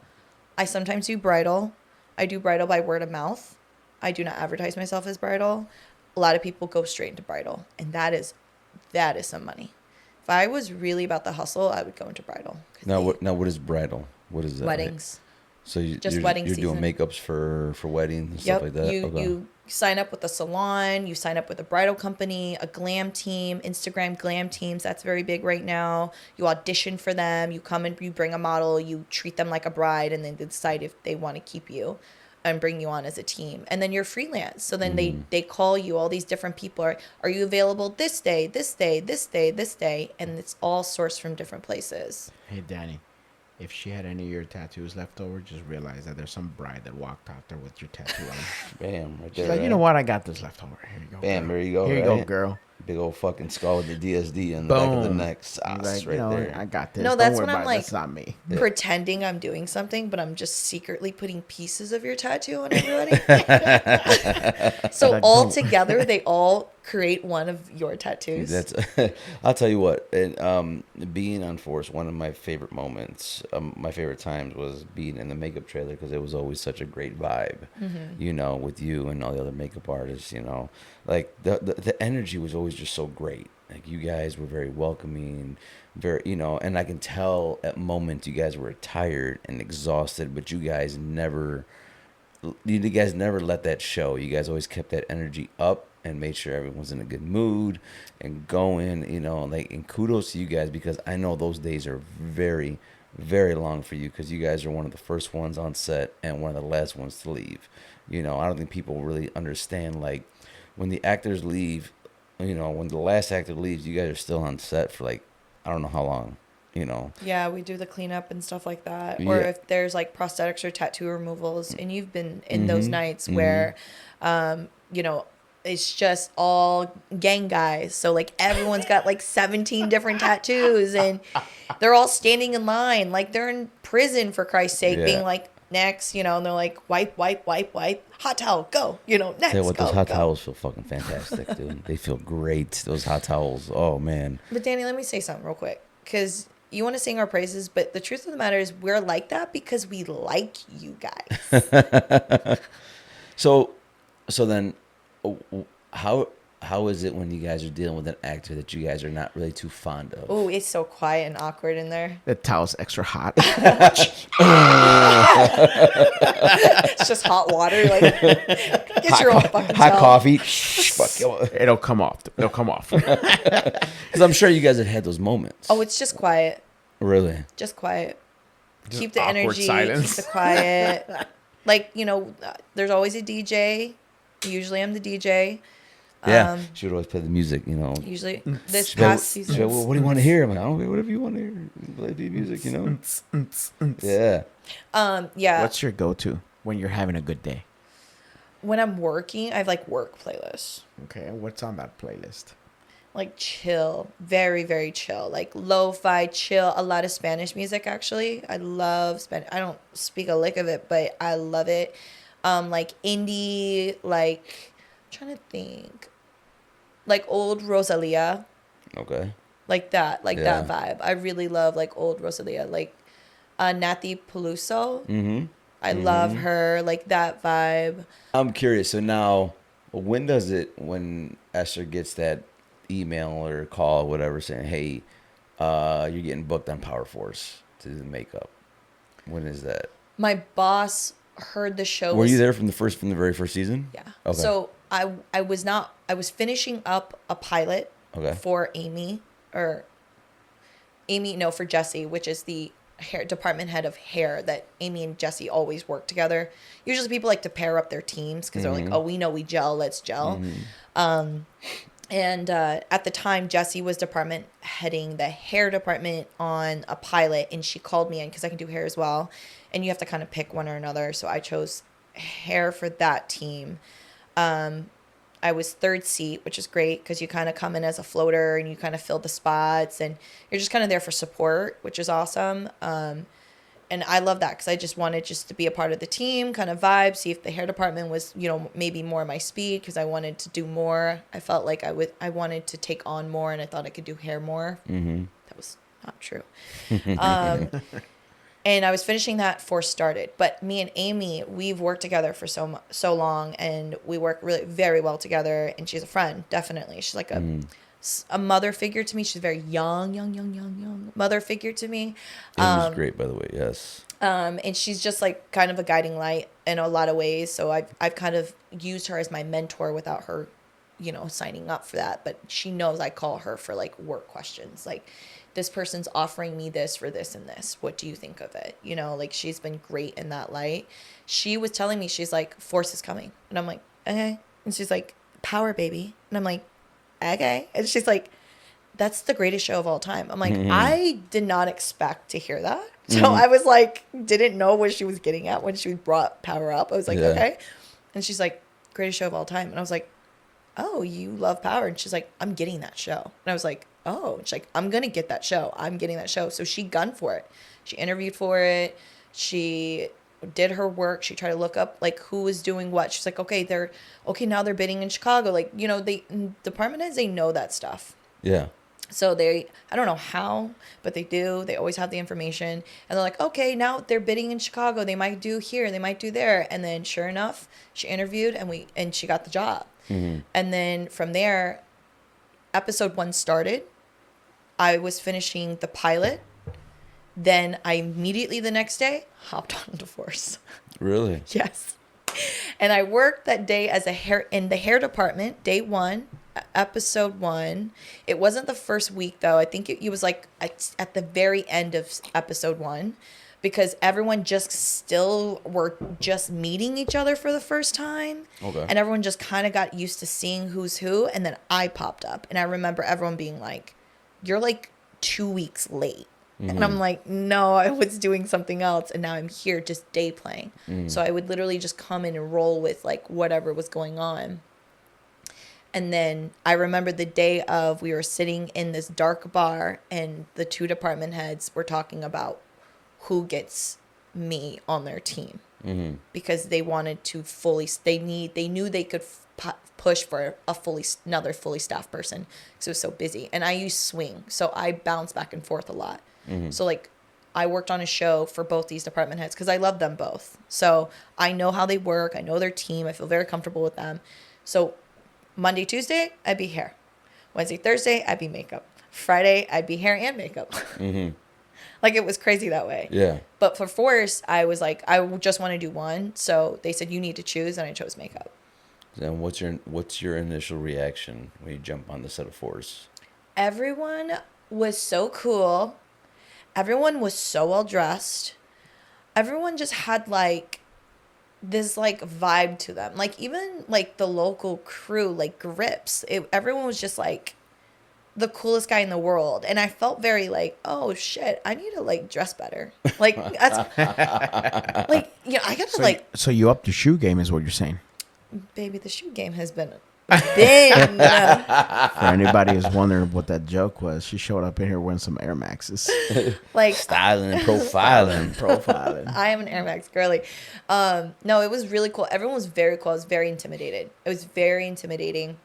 I sometimes do bridal. I do bridal by word of mouth. I do not advertise myself as bridal. A lot of people go straight into bridal, and that is some money. If I was really about the hustle, I would go into bridal. Now what is bridal? What is that? Weddings. So Just wedding you're doing season. makeups for weddings and stuff like that? You sign up with a salon, you sign up with a bridal company, a glam team, Instagram glam teams. That's very big right now. You audition for them. You come and you bring a model. You treat them like a bride, and then they decide if they want to keep you and bring you on as a team. And then you're freelance. So then they call you. All these different people are you available this day, this day, this day, this day? And it's all sourced from different places. Hey, Danny, if she had any of your tattoos left over, just realize that there's some bride that walked out there with your tattoo on. Bam, right She's there. like, you know what? I got this left over. Here you go. Bam, girl. there you go. Here you go, right? girl. Big old fucking skull with the DSD in the back of the Boom. neck. Sauce Like, right you know, there. I got this. No, Don't that's worry when I'm about it. like- That's not me. Pretending I'm doing something, but I'm just secretly putting pieces of your tattoo on everybody. So Like, all don't- together, they all create one of your tattoos. That's I'll tell you what, and being on Force, one of my favorite moments, my favorite times was being in the makeup trailer, because it was always such a great vibe, you know, with you and all the other makeup artists, you know, like the energy was always just so great. Like, you guys were very welcoming, very, you know, and I can tell at moments you guys were tired and exhausted, but you guys never let that show. You guys always kept that energy up and made sure everyone's in a good mood and going, you know, like, and kudos to you guys, because I know those days are very, very long for you, because you guys are one of the first ones on set and one of the last ones to leave. You know, I don't think people really understand, like, when the actors leave, you know, when the last actor leaves, you guys are still on set for, like, I don't know how long, you know. Yeah, we do the cleanup and stuff like that. Or Yeah. if there's like prosthetics or tattoo removals, and you've been in those nights where, you know, it's just all gang guys. So like everyone's got like 17 different tattoos, and they're all standing in line like they're in prison, for Christ's sake, Yeah. being like, next, you know, and they're like, wipe, wipe, wipe, wipe, hot towel, go, you know, next, Tell you what, go, those hot go. towels feel fucking fantastic, dude. They feel great. Those hot towels. Oh, man. But Danny, let me say something real quick, because you want to sing our praises, but the truth of the matter is we're like that because we like you guys. So then, how is it when you guys are dealing with an actor that you guys are not really too fond of? Oh, it's so quiet and awkward in there. The towel's extra hot. It's just hot water. Like, get your own fucking Hot towel. coffee. Fuck you. It'll come off. It'll come off. Because I'm sure you guys have had those moments. Oh, it's just quiet. Really? Just quiet. Just Keep the awkward energy. silence. Keep the quiet. Like, you know, there's always a DJ. Usually I'm the DJ. Yeah. She would always play the music, you know. Usually this She'd be like, past she'd be season. like, well, what do you want to hear? I'm like, I don't care, whatever you want to hear. Play the music, you know. Yeah. Yeah. What's your go-to when you're having a good day? When I'm working, I have like work playlists. Okay, what's on that playlist? Like chill, very, very chill, like lo-fi chill, a lot of Spanish music. Actually, I love Spanish. I don't speak a lick of it, but I love it. Like indie, like I'm trying to think, like old Rosalia, Okay. like that Yeah. vibe. I really love like old Rosalia, like Nathy Peluso. Mm-hmm. I love her, like that vibe. I'm curious. So now, when Esther gets that email or call, or whatever, saying, hey, you're getting booked on Power Force to do the makeup. When is that? My boss heard the show. Were you there from the very first season? Yeah. Okay. So I was finishing up a pilot Okay. for for Jessie, which is the hair department head of hair that Amy and Jessie always work together. Usually people like to pair up their teams because they're like, oh, we know we gel, let's gel. And at the time, Jessie was department heading the hair department on a pilot, and she called me in because I can do hair as well. And you have to kind of pick one or another. So I chose hair for that team. I was third seat, which is great because you kind of come in as a floater and you kind of fill the spots, and you're just kind of there for support, which is awesome. And I love that because I just wanted just to be a part of the team, kind of vibe, see if the hair department was, maybe more my speed because I wanted to do more. I felt like I wanted to take on more, and I thought I could do hair more. Mm-hmm. That was not true. And I was finishing that before started. But me and Amy, we've worked together for so long, and we work really very well together. And she's a friend, definitely. She's like a mother figure to me. She's a very young mother figure to me. Amy's great, by the way. Yes. And she's just like kind of a guiding light in a lot of ways. So I've kind of used her as my mentor without her, signing up for that. But she knows I call her for like work questions, like, this person's offering me this for this and this. What do you think of it? Like, she's been great in that light. She was telling me, she's like, Force is coming. And I'm like, okay. And she's like, Power, baby. And I'm like, okay. And she's like, that's the greatest show of all time. I'm like, I did not expect to hear that. So I was like, didn't know what she was getting at when she brought Power up. I was like, okay. And she's like, greatest show of all time. And I was like, oh, you love Power? And she's like, I'm getting that show. And I was like, oh. And she's like, I'm going to get that show. I'm getting that show. So she gunned for it. She interviewed for it. She did her work. She tried to look up like who was doing what. She's like, now they're bidding in Chicago. Like, they department heads, they know that stuff. Yeah. So I don't know how, but they do. They always have the information. And they're like, okay, now they're bidding in Chicago. They might do here. They might do there. And then sure enough, she interviewed and she got the job. Mm-hmm. And then from there, episode 1 started. I was finishing the pilot. Then I immediately the next day hopped on Divorce. Really? Yes. And I worked that day as in the hair department, day 1, episode 1. It wasn't the first week though. I think it was like at the very end of episode 1, because everyone were just meeting each other for the first time. Okay. And everyone just kind of got used to seeing who's who. And then I popped up, and I remember everyone being like, you're like 2 weeks late. Mm-hmm. And I'm like, no, I was doing something else, and now I'm here just day playing. Mm. So I would literally just come in and roll with like whatever was going on. And then I remember the day of, we were sitting in this dark bar, and the 2 department heads were talking about who gets me on their team. Mm-hmm. Because they wanted to they knew they could push for another fully staffed person because it was so busy. And I use swing, so I bounce back and forth a lot. Mm-hmm. So like, I worked on a show for both these department heads because I love them both. So I know how they work. I know their team. I feel very comfortable with them. So Monday, Tuesday, I'd be hair. Wednesday, Thursday, I'd be makeup. Friday, I'd be hair and makeup. Mm-hmm. Like, it was crazy that way. Yeah. But for Force, I was like, I just want to do one. So they said, you need to choose, and I chose makeup. And what's your initial reaction when you jump on the set of Force? Everyone was so cool. Everyone was so well dressed. Everyone just had like this like vibe to them. Like, even like the local crew, like Grips, everyone was just like the coolest guy in the world. And I felt very like, oh shit, I need to like dress better. Like, that's like, I gotta So you upped your shoe game is what you're saying. Baby, the shoe game has been big. For anybody who's wondering what that joke was, she showed up in here wearing some Air Maxes. Like, styling and profiling. I am an Air Max girly. No, it was really cool. Everyone was very cool. I was very intimidated. It was very intimidating.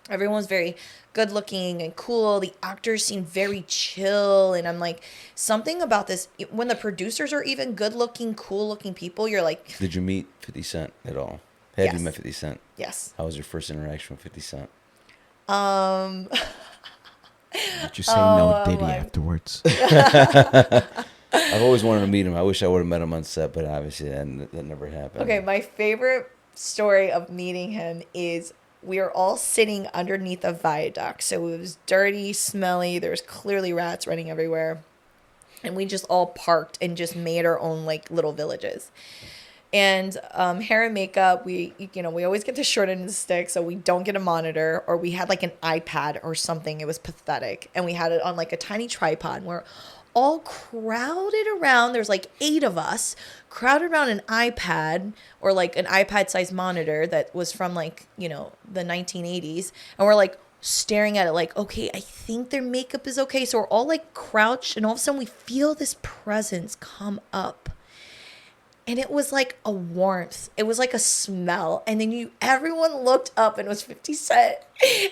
Everyone was very good looking and cool. The actors seemed very chill. And I'm like, something about this, when the producers are even good looking, cool looking people, you're like. Did you meet 50 Cent at all? Have you met 50 Cent? Yes. How was your first interaction with 50 Cent? Did you say no Diddy afterwards? I've always wanted to meet him. I wish I would have met him on set, but obviously that never happened. Okay, my favorite story of meeting him is we were all sitting underneath a viaduct. So it was dirty, smelly. There was clearly rats running everywhere. And we just all parked and just made our own like little villages. And hair and makeup, we always get the short end of the stick, so we don't get a monitor, or we had like an iPad or something. It was pathetic, and we had it on like a tiny tripod. We're all crowded around. There's like 8 of us crowded around an iPad, or like an iPad sized monitor that was from like, the 1980s, and we're like staring at it like, okay, I think their makeup is okay. So we're all like crouched, and all of a sudden we feel this presence come up. And it was like a warmth. It was like a smell. And then everyone looked up, and it was 50 Cent.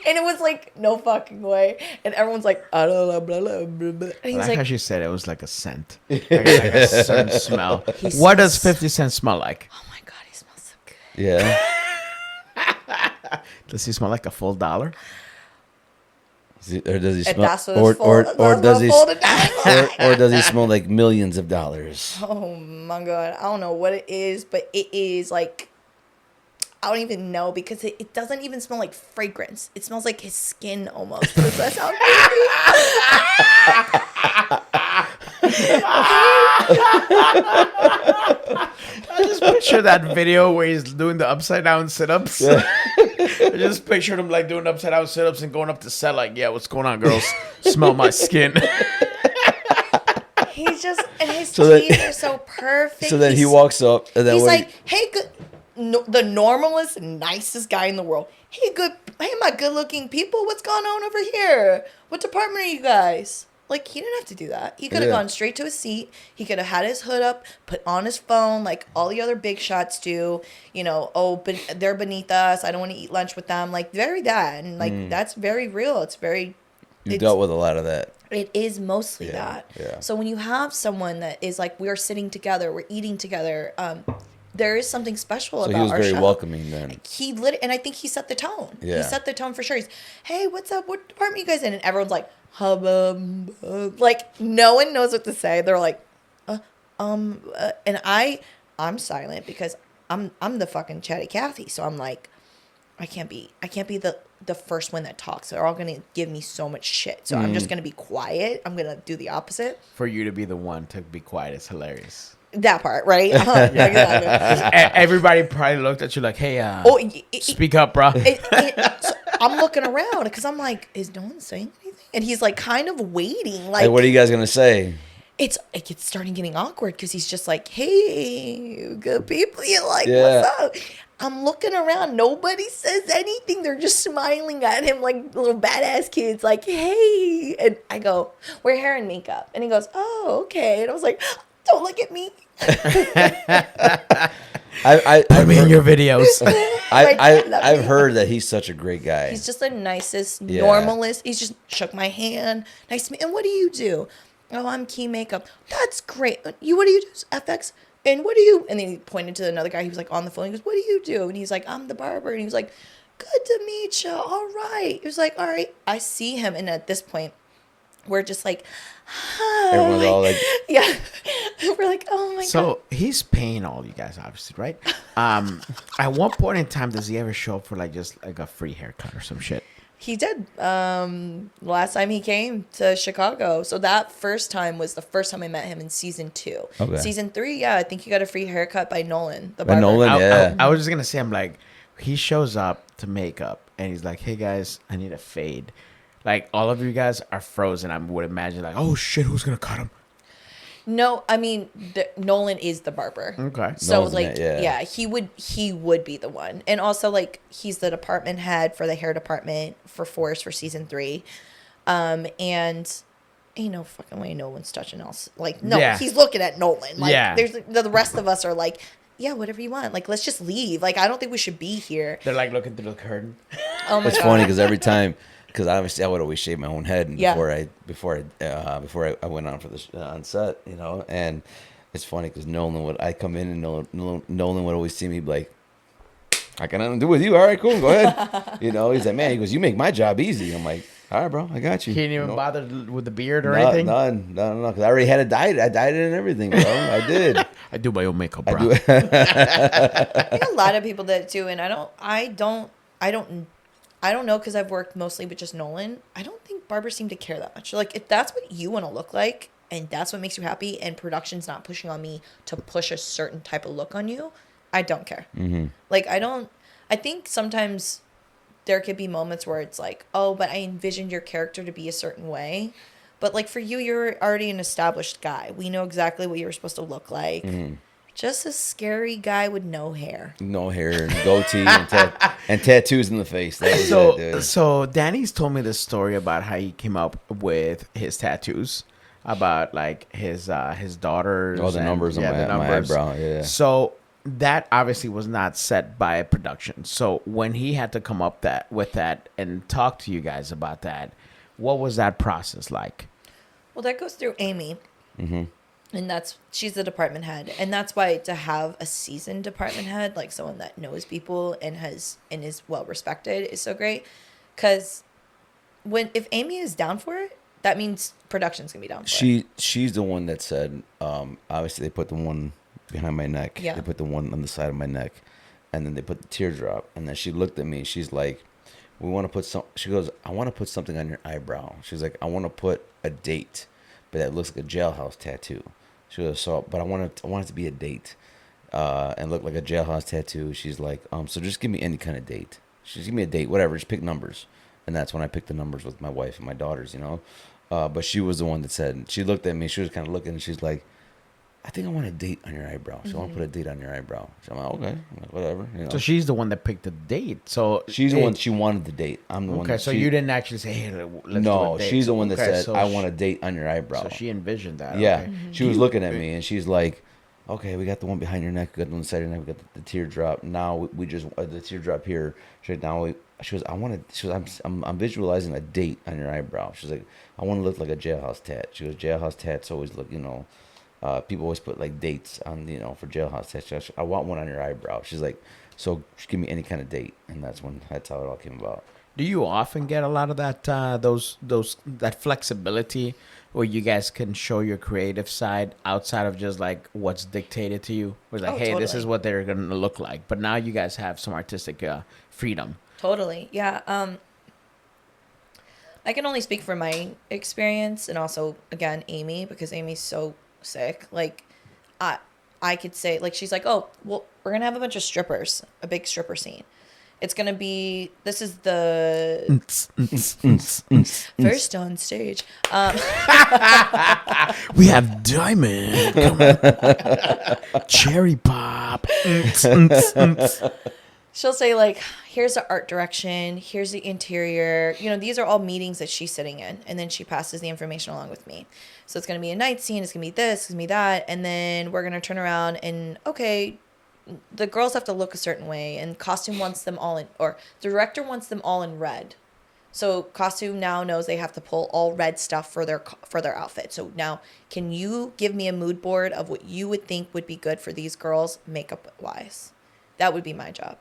And it was like, no fucking way. And everyone's like, I don't know, blah, blah, blah, blah. And he's like like, how she said it was like a scent. Like a certain smell. What does 50 Cent smell like? oh my God, he smells so good. Yeah. Does he smell like a full $1? Or does he If smell? that's what it's for, Or does he? full tonight. Or does he smell like millions of dollars? Oh my God. I don't know what it is, but it is like, I don't even know, because it doesn't even smell like fragrance. It smells like his skin almost. Does that sound I just picture that video where he's doing the upside down sit-ups. I just pictured him like doing upside down sit-ups and going up to set like, yeah, what's going on, girls? Smell my skin. He's just, and his teeth are so perfect. So then he walks up, and then he's like, hey, good, the normalest, nicest guy in the world. Hey, my good-looking people, what's going on over here? What department are you guys? Like, he didn't have to do that. He could have gone straight to his seat. He could have had his hood up, put on his phone, like all the other big shots do. But they're beneath us. I don't want to eat lunch with them. Like, very that. And, like, that's very real. You dealt with a lot of that. It is mostly that. Yeah. So when you have someone that is like, we're sitting together, we're eating together, there is something special about our show. So he was very welcoming then. And I think he set the tone. Yeah. He set the tone for sure. He's, hey, what's up? What department are you guys in? And everyone's like, hubbub. Like, no one knows what to say. They're like, and I'm silent because I'm the fucking chatty Cathy. So I'm like, I can't be the first one that talks. They're all gonna give me so much shit. So I'm just gonna be quiet. I'm gonna do the opposite. For you to be the one to be quiet is hilarious. That part, right? Exactly. Everybody probably looked at you like, hey, speak up, bro. So I'm looking around because I'm like, is no one saying anything? And he's like kind of waiting. Like, Hey, what are you guys gonna say? It gets starting getting awkward because he's just like, hey, good people. You're like, Yeah. what's up? I'm looking around. Nobody says anything. They're just smiling at him like little badass kids. Like, hey. And I go, we're hair and makeup. And he goes, oh, okay. And I was like, don't look at me. Put me in your videos. I've heard that he's such a great guy. He's just the nicest, normalist. He's just shook my hand. Nice to meet. And what do you do? Oh, I'm Key Makeup. That's great. What do you do? FX. And what do you? And then he pointed to another guy. He was like on the phone. He goes, what do you do? And he's like, I'm the barber. And he was like, good to meet you. All right. He was like, all right. I see him. And at this point, we're just like, hi. Everyone's all like, yeah. We're like, oh my God. So he's paying all you guys, obviously, right? At what point in time does he ever show up for like just like a free haircut or some shit? He did. Last time he came to Chicago. So that first time was the first time I met him in season 2. Okay. Season 3, yeah, I think he got a free haircut by Nolan, the By barber. Nolan? Yeah. I was just gonna say, I'm like, he shows up to makeup and he's like, hey guys, I need a fade. Like all of you guys are frozen. I would imagine like, oh shit, who's gonna cut him? No, I mean Nolan is the barber. Okay. So Nolan's like, in it, yeah. he would be the one, and also like he's the department head for the hair department for Force for season 3, and ain't no fucking way no one's touching else. Like no, Yeah. he's looking at Nolan. Like Yeah. there's the rest of us are like, yeah, whatever you want. Like let's just leave. Like I don't think we should be here. They're like looking through the curtain. Oh my It's God. funny because every time, because obviously I would always shave my own head Yeah. before I went on for the on set, and it's funny because I come in and Nolan would always see me like, I got nothing to do with you. All right, cool, go ahead. He's like, man, he goes, you make my job easy. I'm like, all right, bro, I got you. He didn't even No- bother with the beard or no- anything. None, because I already had it dyed. I dyed it and everything, bro. I did. I do my own makeup, bro. I do. I think a lot of people that do, and I don't know because I've worked mostly with just Nolan. I don't think barbers seem to care that much. Like if that's what you want to look like and that's what makes you happy, and production's not pushing on me to push a certain type of look on you, I don't care. Like, I think sometimes there could be moments where it's like, oh, but I envisioned your character to be a certain way. But like for you, you're already an established guy. We know exactly what you were supposed to look like. Just a scary guy with no hair. No hair, and goatee, and tattoos in the face. That was So, it, dude. so Danny's told me this story about how he came up with his tattoos, about like his daughters. All the and- numbers on yeah, the my numbers. eyebrow. Yeah. So that obviously was not set by a production. So when he had to come up with that and talk to you guys about that, what was that process like? Well, that goes through Amy. And she's the department head. And that's why to have a seasoned department head, like someone that knows people and is well respected, is so great. Because if Amy is down for it, that means production's gonna be down for it. She's the one that said, obviously they put the one behind my neck. Yeah. They put the one on the side of my neck, and then they put the teardrop. And then she looked at me. She's like, "We want to put some." She goes, "I want to put something on your eyebrow." She's like, "I want to put a date, but that looks like a jailhouse tattoo." She goes, "So, but I want it to be a date, and look like a jailhouse tattoo." She's like, "So just give me any kind of date. Just give me a date, whatever. Just pick numbers." And that's when I picked the numbers with my wife and my daughters, you know. But she was the one that said, she looked at me. She was kind of looking, and she's like, "I think I want a date on your eyebrow. So I want to put a date on your eyebrow." So I'm like, "Okay, I'm like, whatever." You know? So she's the one that picked the date. So She's the one. She wanted the date. I'm the one. Okay, so she, you didn't actually say, "Hey, let's No, do a date." she's the one that Okay, said, so "I want a date on your eyebrow." So she envisioned that. Yeah, Okay. she was looking at me, and she's like, "Okay, we got the one behind your neck, we got the one on the side of your neck, we got the teardrop. Now we just the teardrop here." She said, she goes, "I want to." She goes, I'm visualizing a date on your eyebrow." She's like, "I want to look like a jailhouse tat." She goes, "Jailhouse tats always look, you know." People always put like dates on, you know, for jailhouse tats. I want one on your eyebrow. She's like, "So just give me any kind of date," and that's how it all came about. Do you often get a lot of that that flexibility where you guys can show your creative side outside of just like what's dictated to you? Where like, Oh, hey, this is totally. what they're gonna look like, but now you guys have some artistic freedom. Totally. Yeah. I can only speak from my experience and also again Amy, because Amy's so sick. Like I could say, like, she's like, "Oh, well, we're going to have a bunch of strippers, a big stripper scene. It's going to be, this is the first on stage. We have Diamond, Cherry Pop. She'll say, like, here's the art direction, here's the interior. You know, these are all meetings that she's sitting in. And then she passes the information along with me. So it's going to be a night scene, it's going to be this, it's going to be that. And then we're going to turn around and, okay, the girls have to look a certain way. And costume wants them all in, or the director wants them all in red. So costume now knows they have to pull all red stuff for their outfit. So now, can you give me a mood board of what you would think would be good for these girls makeup-wise? That would be my job.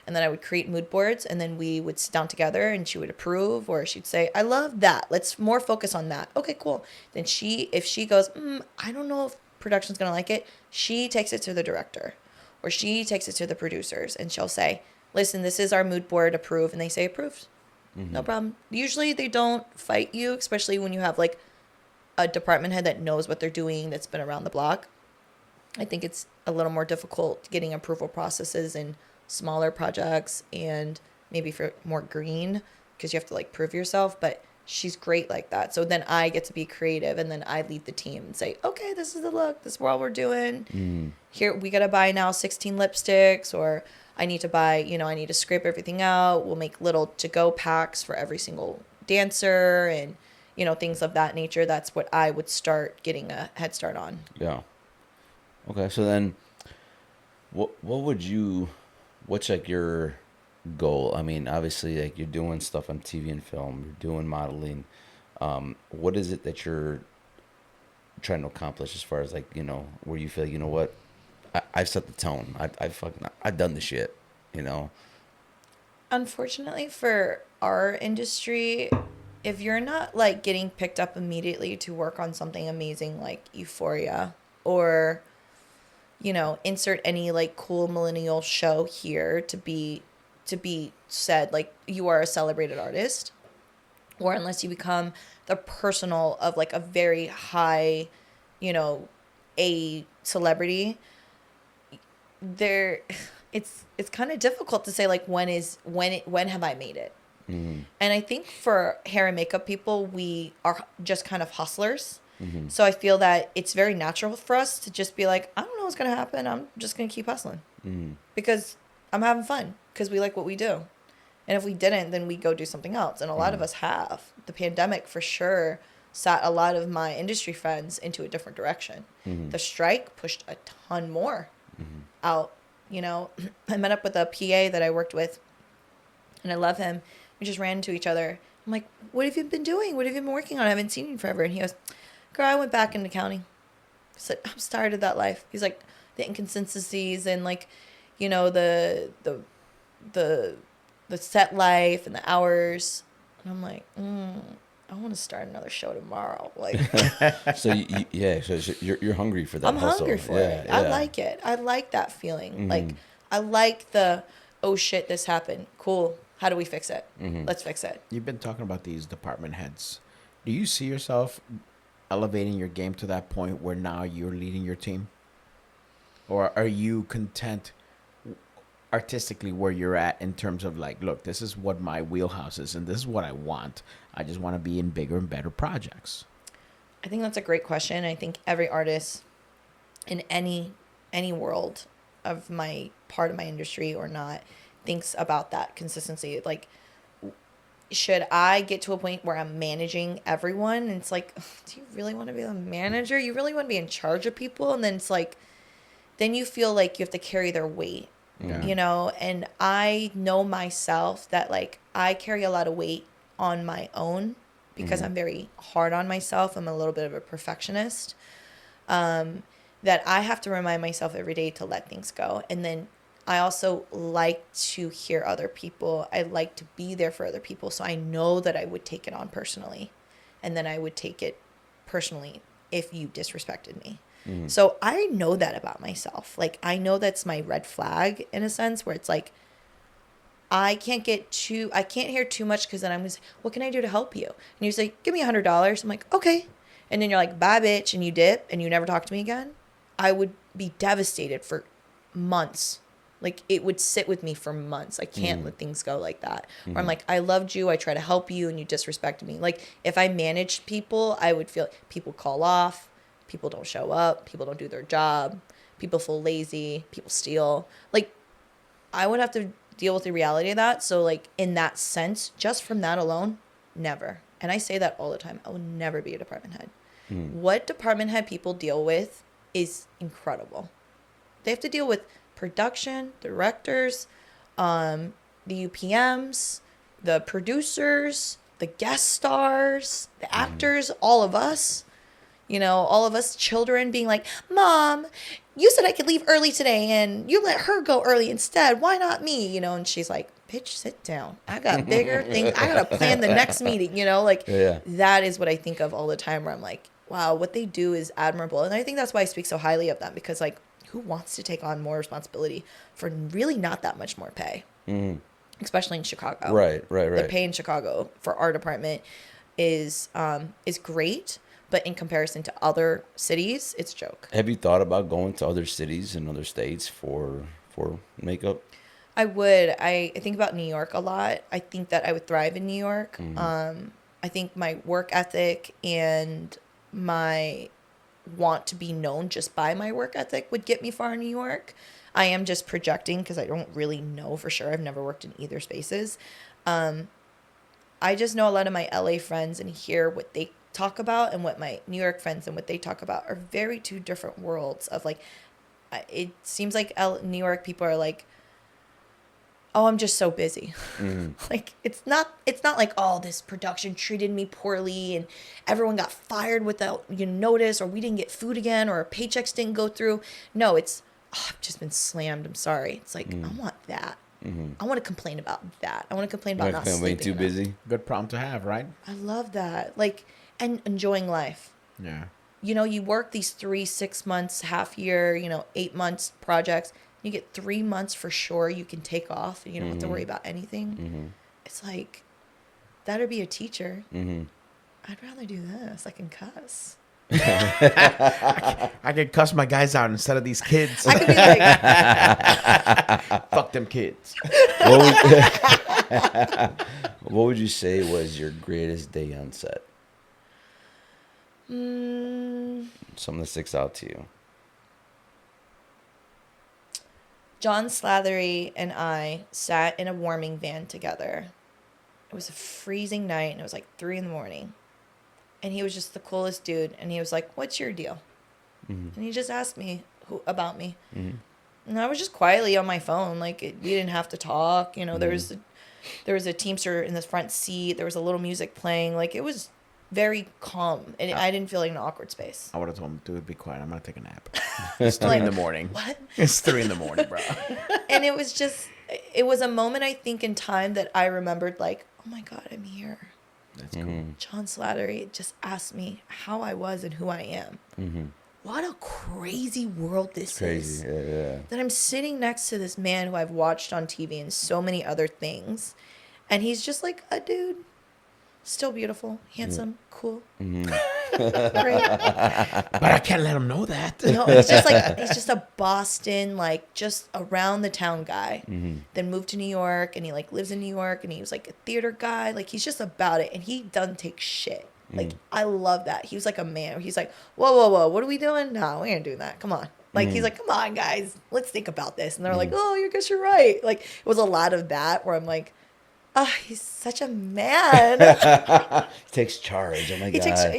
And then I would create mood boards, and then we would sit down together, and she would approve, or she'd say, "I love that. Let's more focus on that." Okay, cool. Then if she goes, "I don't know if production's going to like it," she takes it to the director, or she takes it to the producers, and she'll say, "Listen, this is our mood board, approve." And they say approved. No problem. Usually they don't fight you, especially when you have like a department head that knows what they're doing, that's been around the block. I think it's a little more difficult getting approval processes in smaller projects and maybe for more green, because you have to like prove yourself. But she's great like that. So then I get to be creative, and then I lead the team and say, "Okay, this is the look. This is what we're doing. Here, we got to buy now 16 lipsticks, or I need to buy, I need to scrape everything out. We'll make little to-go packs for every single dancer and, things of that nature." That's what I would start getting a head start on. Yeah. Okay, so then what's like your goal? I mean, obviously, like, you're doing stuff on TV and film, you're doing modeling. What is it that you're trying to accomplish as far as like, where you feel, what, I've set the tone. I've done the shit, Unfortunately for our industry, if you're not like getting picked up immediately to work on something amazing like Euphoria, or insert any like cool millennial show here to be said like you are a celebrated artist, or unless you become the personal of like a very high, a celebrity, there, it's kind of difficult to say like when have I made it? And I think for hair and makeup people, we are just kind of hustlers. So I feel that it's very natural for us to just be like, I don't know what's gonna happen. I'm just gonna keep hustling because I'm having fun because we like what we do. And if we didn't, then we go do something else. And a lot of us have. The pandemic for sure sat a lot of my industry friends into a different direction. The strike pushed a ton more out. You know, I met up with a PA that I worked with, and I love him. We just ran into each other. I'm like, what have you been doing? What have you been working on? I haven't seen you in forever. And he goes, girl, I went back into accounting. I said, I'm tired of that life. He's like, the inconsistencies and like, you know, the set life and the hours. And I'm like, I want to start another show tomorrow. Like, So you're hungry for that. I'm hustle. hungry for it. I like it. I like that feeling. Like, I like the, oh shit, this happened. Cool. How do we fix it? Let's fix it. You've been talking about these department heads. Do you see yourself elevating your game to that point where now you're leading your team? Or are you content artistically where you're at in terms of like, look, this is what my wheelhouse is and this is what I want. I just want to be in bigger and better projects. I think that's a great question. I think every artist in any world of my part of my industry or not thinks about that consistency. Like, should I get to a point where I'm managing everyone? And it's like, do you really want to be a manager? You really want to be in charge of people? And then it's like, then you feel like you have to carry their weight, you know? And I know myself that like I carry a lot of weight on my own because I'm very hard on myself. I'm a little bit of a perfectionist. That I have to remind myself every day to let things go. And then I also like to hear other people. I like to be there for other people. So I know that I would take it on personally. And then I would take it personally if you disrespected me. So I know that about myself. Like, I know that's my red flag in a sense where it's like, I can't hear too much because then I'm going to say, what can I do to help you? And you say, give me $100. I'm like, okay. And then you're like, bye, bitch. And you dip and you never talk to me again. I would be devastated for months. Like, it would sit with me for months. I can't let things go like that. Or I'm like, I loved you. I try to help you and you disrespected me. Like, if I managed people, I would feel people call off. People don't show up. People don't do their job. People feel lazy. People steal. Like, I would have to deal with the reality of that. So, like, in that sense, just from that alone, never. And I say that all the time. I will never be a department head. What department head people deal with is incredible. They have to deal with production, directors, the UPMs, the producers, the guest stars, the actors, all of us. You know, all of us children being like, Mom, you said I could leave early today and you let her go early instead. Why not me? You know, and she's like, bitch, sit down. I got bigger things. I got to plan the next meeting, you know, like that is what I think of all the time where I'm like, wow, what they do is admirable. And I think that's why I speak so highly of them because like, who wants to take on more responsibility for really not that much more pay? Especially in Chicago. Right. The pay in Chicago for our department is great. But in comparison to other cities, it's a joke. Have you thought about going to other cities and other states for makeup? I would. I think about New York a lot. I think that I would thrive in New York. I think my work ethic and my want to be known just by my work ethic would get me far in New York. I am just projecting because I don't really know for sure. I've never worked in either spaces. I just know a lot of my LA friends and hear what they talk about and what my New York friends and what they talk about are very two different worlds of like, it seems like New York people are like, oh, I'm just so busy. Like, it's not like, oh, this production treated me poorly and everyone got fired without notice or we didn't get food again or our paychecks didn't go through. No, it's, oh, I've just been slammed. I'm sorry. It's like, I want that. I want to complain about that. I want to complain about not sleeping too busy. Good problem to have, right? I love that. Like, and enjoying life. Yeah. You know, you work these 3, 6 months, half year, 8 months projects. You get 3 months for sure you can take off and you don't have to worry about anything. It's like, that'd be a teacher. I'd rather do this. I can cuss. I could cuss my guys out instead of these kids. I could be like, Fuck them kids. What would you say was your greatest day on set? Something that sticks out to you. John Slattery and I sat in a warming van together. It was a freezing night, and it was like 3 a.m. And he was just the coolest dude. And he was like, "What's your deal?" And he just asked me about me. And I was just quietly on my phone. Like, we didn't have to talk. You know, there was a Teamster in the front seat. There was a little music playing. Like, it was very calm. And I didn't feel like an awkward space. I would have told him, dude, be quiet. I'm going to take a nap. It's 3 in the morning. What? It's 3 in the morning, bro. And it was a moment, I think, in time that I remembered, like, oh my God, I'm here. That's cool. John Slattery just asked me how I was and who I am. What a crazy world this is. Crazy, yeah. That I'm sitting next to this man who I've watched on TV and so many other things. And he's just like a dude. Still beautiful, handsome, cool. Great. But I can't let him know that. No, he's just a Boston, like, just around the town guy. Then moved to New York, and he like lives in New York, and he was like a theater guy. Like, he's just about it, and he doesn't take shit. Like, I love that. He was like a man. He's like, whoa, what are we doing? No, we ain't doing that. Come on. Like, he's like, come on, guys, let's think about this. And they're like, oh, I guess you're right. Like, it was a lot of that where I'm like, oh, he's such a man. He takes charge. Oh my God.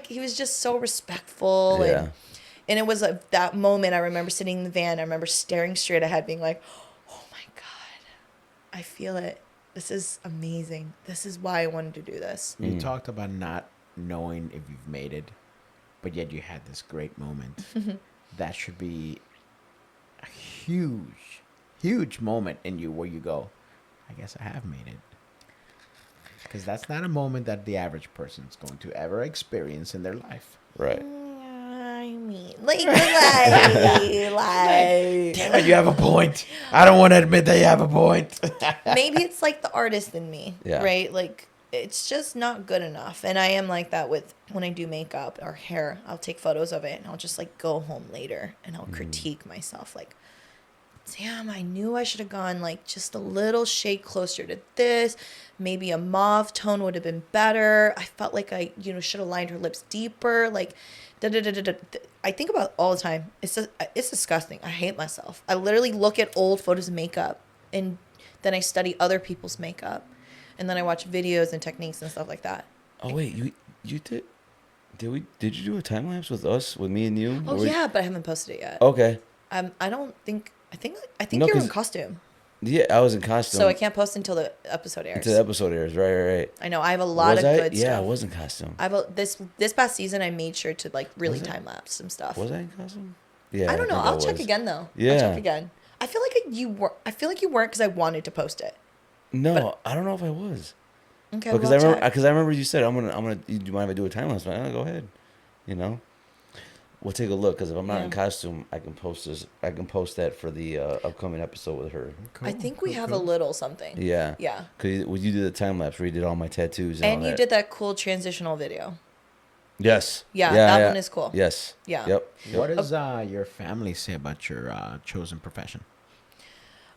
He was just so respectful. Yeah. And it was that moment. I remember sitting in the van. I remember staring straight ahead, being like, oh my God, I feel it. This is amazing. This is why I wanted to do this. You talked about not knowing if you've made it, but yet you had this great moment. That should be a huge, huge moment in you where you go, I guess I have made it. Because that's not a moment that the average person is going to ever experience in their life. Right. I mean, like, Damn it, you have a point. I don't want to admit that you have a point. maybe it's like the artist in me, Yeah. right? Like, it's just not good enough. And I am like that with when I do makeup or hair. I'll take photos of it and I'll just like go home later and I'll critique myself, like, damn, I knew I should have gone like just a little shade closer to this. Maybe a mauve tone would have been better. I felt like I, should have lined her lips deeper. Like, I think about it all the time. It's disgusting. I hate myself. I literally look at old photos of makeup and then I study other people's makeup. And then I watch videos and techniques and stuff like that. Oh wait, you did? Did you do a time lapse with me and you? Oh yeah, but I haven't posted it yet. Okay. I think No, you're in 'cause- costume. Yeah, I was in costume. So I can't post until the episode airs. Until the episode airs, right. I know. I have a lot of good stuff. Yeah, I was in costume. This past season, I made sure to like really Was it? time lapse some stuff. Was I in costume? Yeah. I don't know. think I'll I check was. again though. Yeah. I'll check again. I feel like you were. I feel like you weren't because I wanted to post it. No, I don't know if I was. Okay. Because well, I remember you said I'm gonna. Do you mind if I do a time lapse? Like, go ahead. We'll take a look because if I'm not in costume, I can post this. I can post that for the upcoming episode with her. I think we have a little something. Yeah. Yeah. Because you did the time lapse where you did all my tattoos And all you that. did that cool transitional video. Yes. Yeah, that one is cool. Yes. Yeah. Yep. What does your family say about your chosen profession?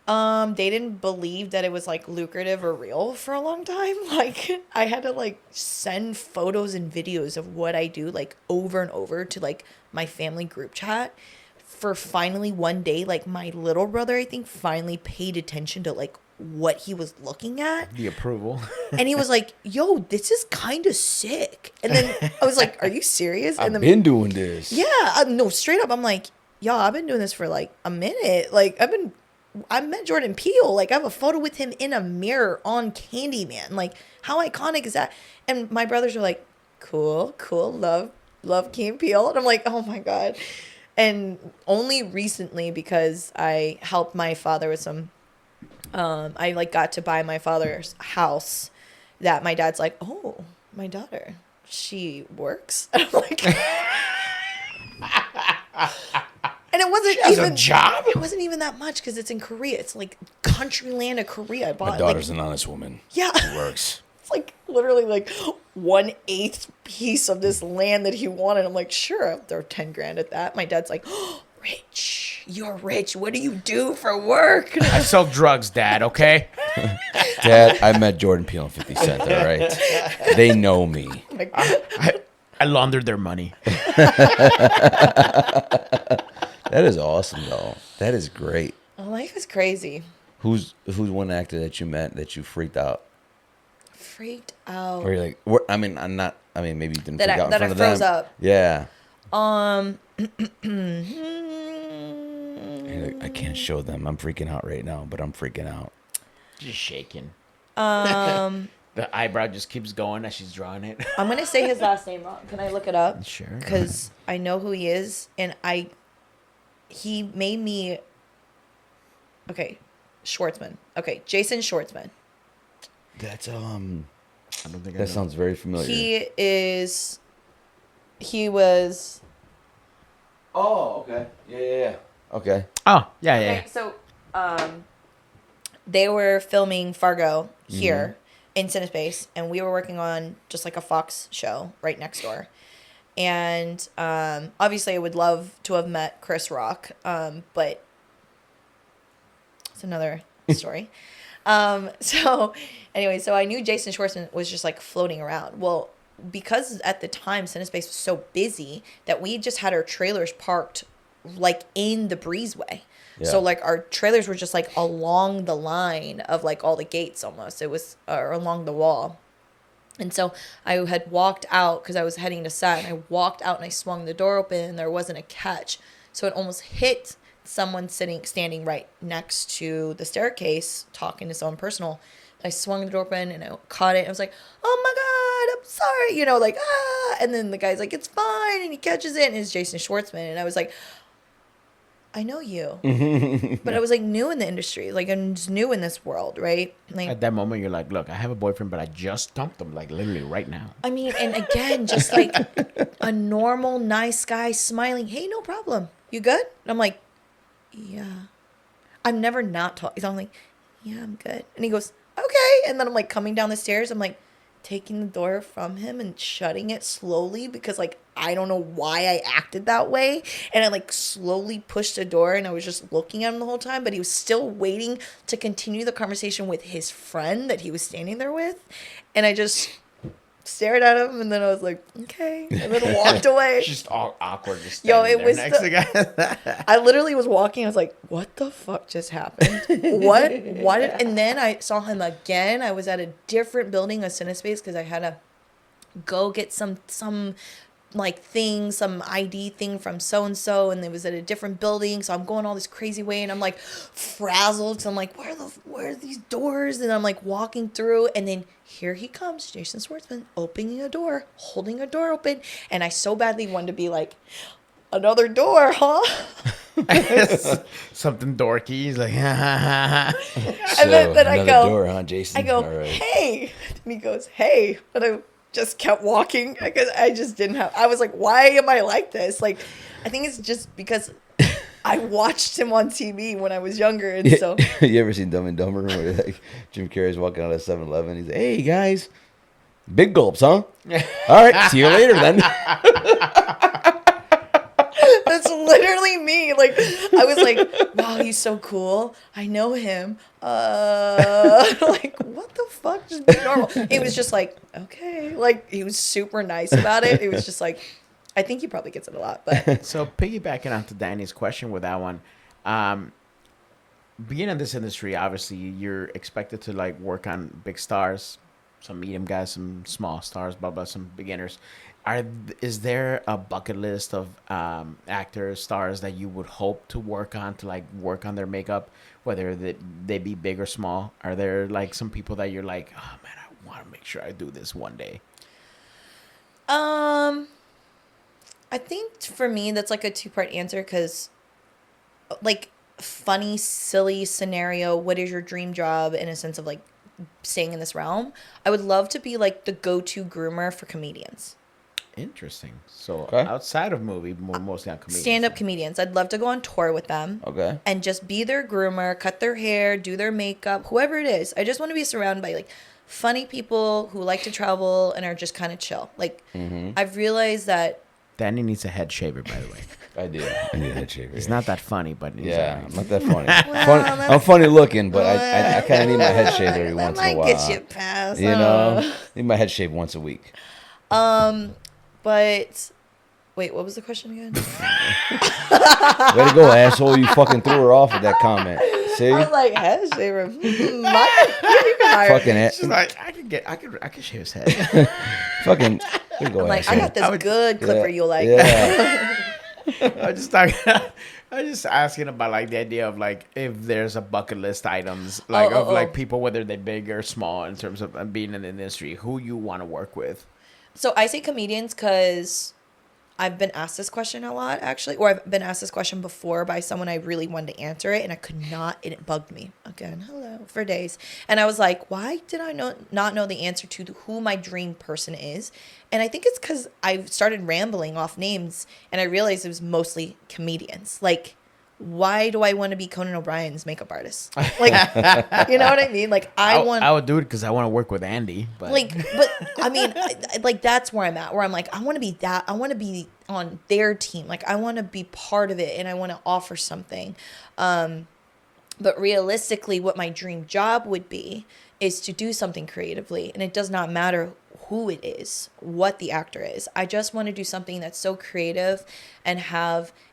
They didn't believe that it was like lucrative or real for a long time. Like, I had to like send photos and videos of what I do like over and over to like my family group chat for finally one day, like my little brother, I think, finally paid attention to like what he was looking at. The approval. And he was like, yo, this is kind of sick. And then I was like, are you serious? And I've been doing this. yeah, no, straight up. I'm like, yo, I've been doing this for like a minute. Like, I met Jordan Peele. Like, I have a photo with him in a mirror on Candyman. Like, how iconic is that? And my brothers are like, cool, love Key and Peele. And I'm like, oh my God. And only recently, because I helped my father with some, I like got to buy my father's house, that my dad's like, oh, my daughter, she works. And I'm like, and it wasn't She has even a job? It wasn't even that much because it's in Korea. It's like country land of Korea. I bought My daughter's an honest woman. yeah. She works. like literally like 1/8 piece of this land that he wanted. I'm like, sure, I'll throw 10 grand at that. My dad's like, oh, rich, you're rich. What do you do for work? I sell drugs, Dad. Okay. Dad, I met Jordan Peele and 50 Cent. All right, they know me. Like, I laundered their money. That is awesome, though. That is great. life is crazy. Who's one actor that you met that you freaked out? Freaked out. Or you're like, I mean, I'm not. I mean, maybe you didn't That freak I- out in that I front of froze them. up. Yeah. You're You're like, I can't show them. I'm freaking out right now, but I'm freaking out. Just shaking. The eyebrow just keeps going as she's drawing it. I'm gonna say his last name wrong. Can I look it up? Sure. Because I know who he is, and he made me. Okay, Schwartzman. Okay, Jason Schwartzman. That's I don't think I That know. sounds very familiar. He was. Oh, okay. Yeah. Okay. Oh, yeah. Okay, so they were filming Fargo here in CineSpace, and we were working on just like a Fox show right next door. And obviously, I would love to have met Chris Rock, but it's another story. So I knew Jason Schwartzman was just like floating around. Well, because at the time CineSpace was so busy that we just had our trailers parked like in the breezeway. Yeah. So like our trailers were just like along the line of like all the gates almost. It was along the wall. And so I had walked out because I was heading to set, and I walked out and I swung the door open and there wasn't a catch. So it almost hit someone standing right next to the staircase talking to someone personal. I swung the door open and I caught it. I was like, oh my God, I'm sorry. You know, like, ah. And then the guy's like, it's fine. And he catches it, and it's Jason Schwartzman. And I was like, I know you. But I was like new in the industry. Like I'm just new in this world, right? Like At that moment, you're like, look, I have a boyfriend, but I just dumped him, like literally right now. I mean, and again, just like a normal, nice guy smiling. Hey, no problem. You good? And I'm like, yeah. I'm never not talking. I'm like, yeah, I'm good. And he goes, okay. And then I'm like coming down the stairs. I'm like taking the door from him and shutting it slowly because like I don't know why I acted that way. And I like slowly pushed the door, and I was just looking at him the whole time, but he was still waiting to continue the conversation with his friend that he was standing there with. And I just stared at him, and then I was like, okay, and then walked away. It's just all awkward. Just Yo, standing it there was next to guy. I literally was walking. I was like, what the fuck just happened? What? And then I saw him again. I was at a different building of CineSpace because I had to go get some like thing, some ID thing from so-and-so, and it was at a different building. So I'm going all this crazy way, and I'm like frazzled. So I'm like, where are these doors? And I'm like walking through, and then here he comes, Jason Schwartzman, opening a door, holding a door open. And I so badly wanted to be like, another door, huh? Something dorky. He's like, So, then I another go- door, huh, Jason? I go, All right. hey. And he goes, hey. But I just kept walking because I just didn't have, I was like, why am I like this? Like, I think it's just because I watched him on TV when I was younger. And so, You ever seen Dumb and Dumber where like Jim Carrey's walking out of 7-Eleven? He's like, hey, guys, big gulps, huh? All right, see you later then. that's literally me. Like, I was like, wow, he's so cool. I know him. Like, what the fuck? Just be normal. He was just like, okay. Like, he was super nice about it. It was just like, I think he probably gets it a lot. But So piggybacking onto Danny's question with that one, being in this industry, obviously you're expected to like work on big stars, some medium guys, some small stars, blah blah, some beginners. Is there a bucket list of actors, stars that you would hope to work on their makeup, whether they be big or small? Are there like some people that you're like, oh man, I want to make sure I do this one day? I think for me, that's like a 2-part answer because, like, funny, silly scenario, what is your dream job in a sense of, like, staying in this realm? I would love to be, like, the go-to groomer for comedians. Interesting. So Okay. outside of movie, mostly on comedians. Stand-up comedians. I'd love to go on tour with them. Okay. And just be their groomer, cut their hair, do their makeup, whoever it is. I just want to be surrounded by, like, funny people who like to travel and are just kind of chill. Like, I've realized that. Danny needs a head shaver, by the way. I do. I need a head shaver. He's not that funny, but he's Yeah, alright. I'm not that funny. I'm funny looking, but I kind of need my head shaved every That once in a might while. get you past. You know, need my head shaved once a week. But wait, what was the question again? Way to go, asshole! You fucking threw her off with that comment. See, I was like, head shaver. You can hire fucking me. She's like, I could shave his head. fucking. Way to go, I'm like, I asshole. got this good clipper you like. Yeah. I'm just talking. I'm just asking about like the idea of like if there's a bucket list items like like people, whether they're big or small, in terms of being in the industry, who you want to work with. So I say comedians because I've been asked this question a lot, actually, or I've been asked this question before by someone I really wanted to answer it, and I could not, and it bugged me again, for days. And I was like, why did I not know the answer to who my dream person is? And I think it's because I started rambling off names, and I realized it was mostly comedians. Like, why do I want to be Conan O'Brien's makeup artist? Like, you know what I mean? Like, I would do it because I want to work with Andy. But but I mean, like, that's where I'm at, where I'm like, I want to be that. I want to be on their team. Like, I want to be part of it, and I want to offer something. But realistically, what my dream job would be is to do something creatively. And it does not matter who it is, what the actor is. I just want to do something that's so creative and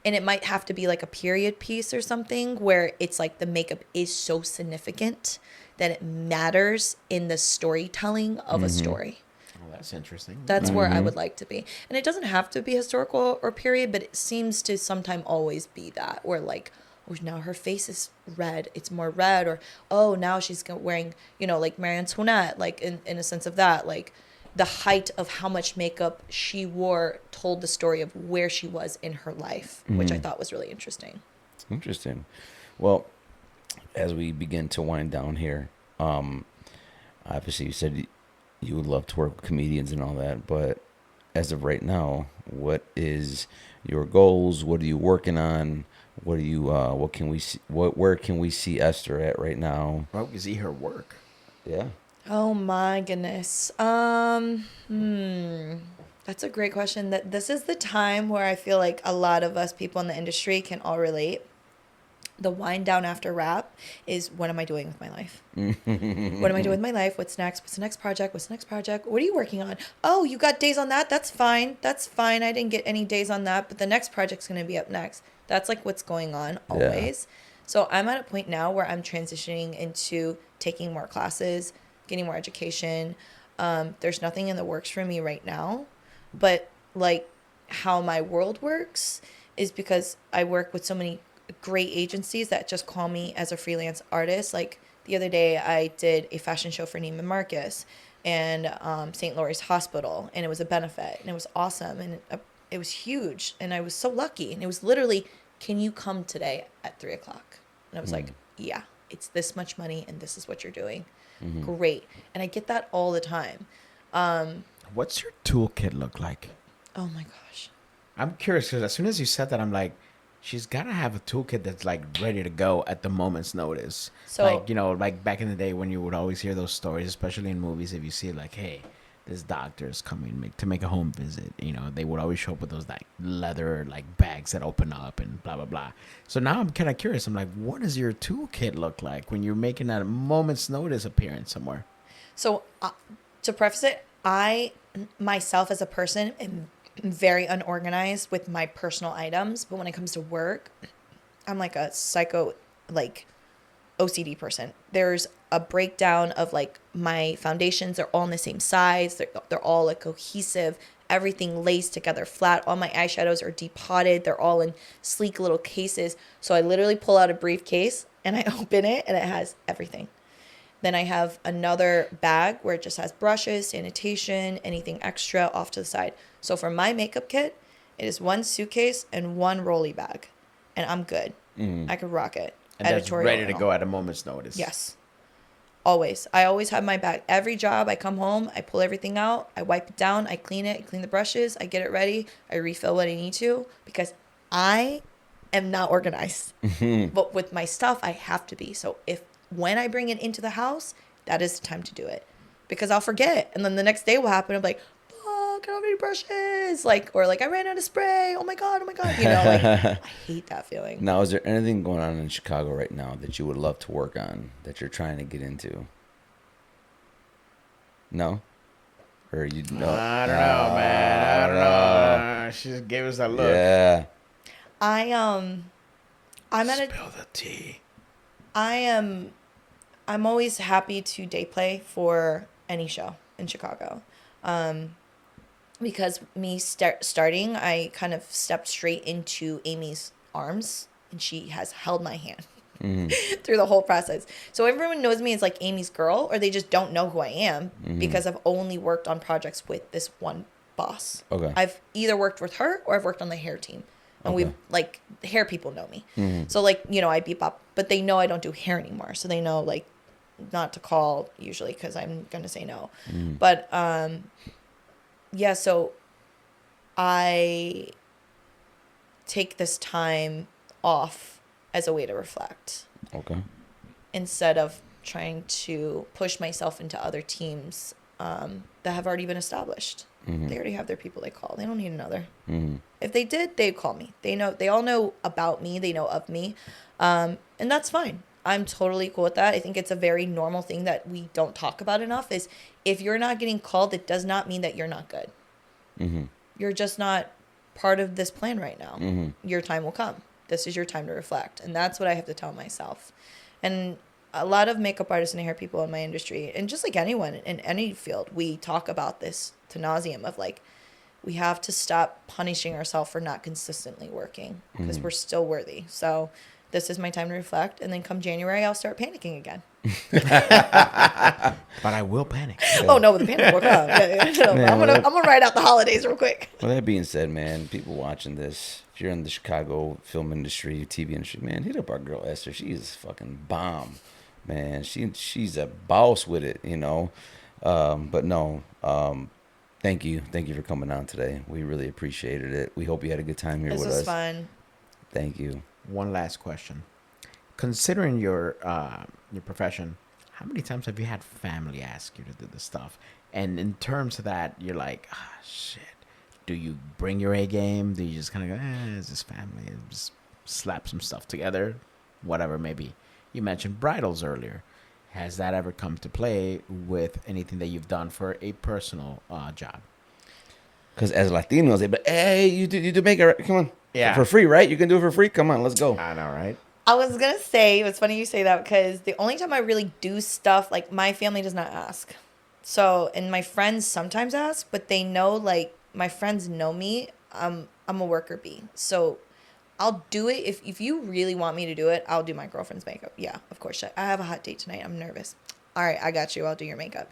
it might have to be like a period piece or something where it's like the makeup is so significant that it matters in the storytelling of a story. Oh, that's interesting. That's where I would like to be. And it doesn't have to be historical or period, but it seems to sometimes always be that, where like, oh, now her face is red. It's more red. Or, oh, now she's wearing, like Marie Antoinette, like in a sense of that, like the height of how much makeup she wore told the story of where she was in her life, which I thought was really interesting. Interesting. Well, as we begin to wind down here, obviously you said you would love to work with comedians and all that, but as of right now, what is your goals? What are you working on? What can we see? Where can we see Esther at right now? Well, we can see her work. Yeah. Oh my goodness. That's a great question. This is the time where I feel like a lot of us people in the industry can all relate. The wind down after rap is, what am I doing with my life? What am I doing with my life? What's next? What's the next project? What's the next project? What are you working on? Oh, you got days on that? That's fine. I didn't get any days on that, but the next project's going to be up next. That's like what's going on always. Yeah. So I'm at a point now where I'm transitioning into taking more classes, getting more education. There's nothing in the works for me right now, but like how my world works is because I work with so many great agencies that just call me as a freelance artist. Like the other day I did a fashion show for Neiman Marcus and St. Lawrence Hospital, and it was a benefit, and it was awesome, and it was huge, and I was so lucky, and it was literally, can you come today at 3:00? And I was like, yeah, it's this much money and this is what you're doing. Great. And I get that all the time. What's your toolkit look like? Oh my gosh. I'm curious because as soon as you said that, I'm like, she's got to have a toolkit that's like ready to go at the moment's notice. So, like, like back in the day when you would always hear those stories, especially in movies, if you see like, hey, this doctor's coming to make a home visit, they would always show up with those like leather like bags that open up and blah, blah, blah. So now I'm kind of curious. I'm like, what does your toolkit look like when you're making that moment's notice appearance somewhere? So to preface it, I myself as a person am very unorganized with my personal items, but when it comes to work, I'm like a psycho, like OCD person. There's a breakdown of like my foundations. They're all in the same size. They're all like cohesive. Everything lays together flat. All my eyeshadows are depotted. They're all in sleek little cases. So I literally pull out a briefcase and I open it and it has everything. Then I have another bag where it just has brushes, sanitation, anything extra off to the side. So for my makeup kit, it is one suitcase and one rolly bag. And I'm good. I could rock it. And that's ready to go at a moment's notice. Yes. Always. I always have my bag. Every job, I come home, I pull everything out, I wipe it down, I clean it, I clean the brushes, I get it ready, I refill what I need to, because I am not organized. But with my stuff, I have to be. So when I bring it into the house, that is the time to do it. because I'll forget. And then the next day will happen. I'm like, fuck, I don't have any brushes. Like, or like, I ran out of spray. Oh my God. You know, like, I hate that feeling. Now, is there anything going on in Chicago right now that you would love to work on that you're trying to get into? No? Or you know? I don't know, man. I don't know. She just gave us that look. Yeah. I'm at a, Spill the tea. I'm always happy to day play for any show in Chicago. Because me starting, I kind of stepped straight into Amy's arms, and she has held my hand through the whole process. So everyone knows me as like Amy's girl, or they just don't know who I am because I've only worked on projects with this one boss. Okay. I've either worked with her or I've worked on the hair team. And Okay. we like hair people know me. So like, you know, I bebop, but they know I don't do hair anymore. So they know like not to call usually because I'm going to say no. But yeah, so I take this time off as a way to reflect Okay. instead of trying to push myself into other teams that have already been established. They already have their people they call. They don't need another. If they did, they'd call me. They all know about me. They know of me. And that's fine. I'm totally cool with that. I think it's a very normal thing that we don't talk about enough is if you're not getting called, it does not mean that you're not good. You're just not part of this plan right now. Your time will come. This is your time to reflect. And that's what I have to tell myself. And a lot of makeup artists and hair people in my industry, and just like anyone in any field, we talk about this to nauseum of like, we have to stop punishing ourselves for not consistently working because we're still worthy. So this is my time to reflect. And then come January, I'll start panicking again. But I will panic. Oh no, the panic will come. I'm gonna ride out the holidays real quick. Well, that being said, man, people watching this, if you're in the Chicago film industry, TV industry, man, hit up our girl Esther. She is fucking bomb, man. She's a boss with it, you know. But no, thank you for coming on today. We really appreciated it. We hope you had a good time here This with was us. fun. Thank you. One last question. Considering your profession, how many times have you had family ask you to do this stuff? And in terms of that, you're like, shit. Do you bring your A game? Do you just kind of go, it's just family. Just slap some stuff together, whatever maybe. You mentioned bridals earlier. Has that ever come to play with anything that you've done for a personal job? Because as Latinos, they be, hey, you do makeup, come on. Yeah. For free, right? You can do it for free? Come on, let's go. I know, right? I was gonna say, it's funny you say that because the only time I really do stuff, like my family does not ask. So, and my friends sometimes ask, but they know, like, my friends know me. I'm a worker bee. So I'll do it. If you really want me to do it, I'll do my girlfriend's makeup. Yeah, of course. I have a hot date tonight. I'm nervous. All right, I got you. I'll do your makeup.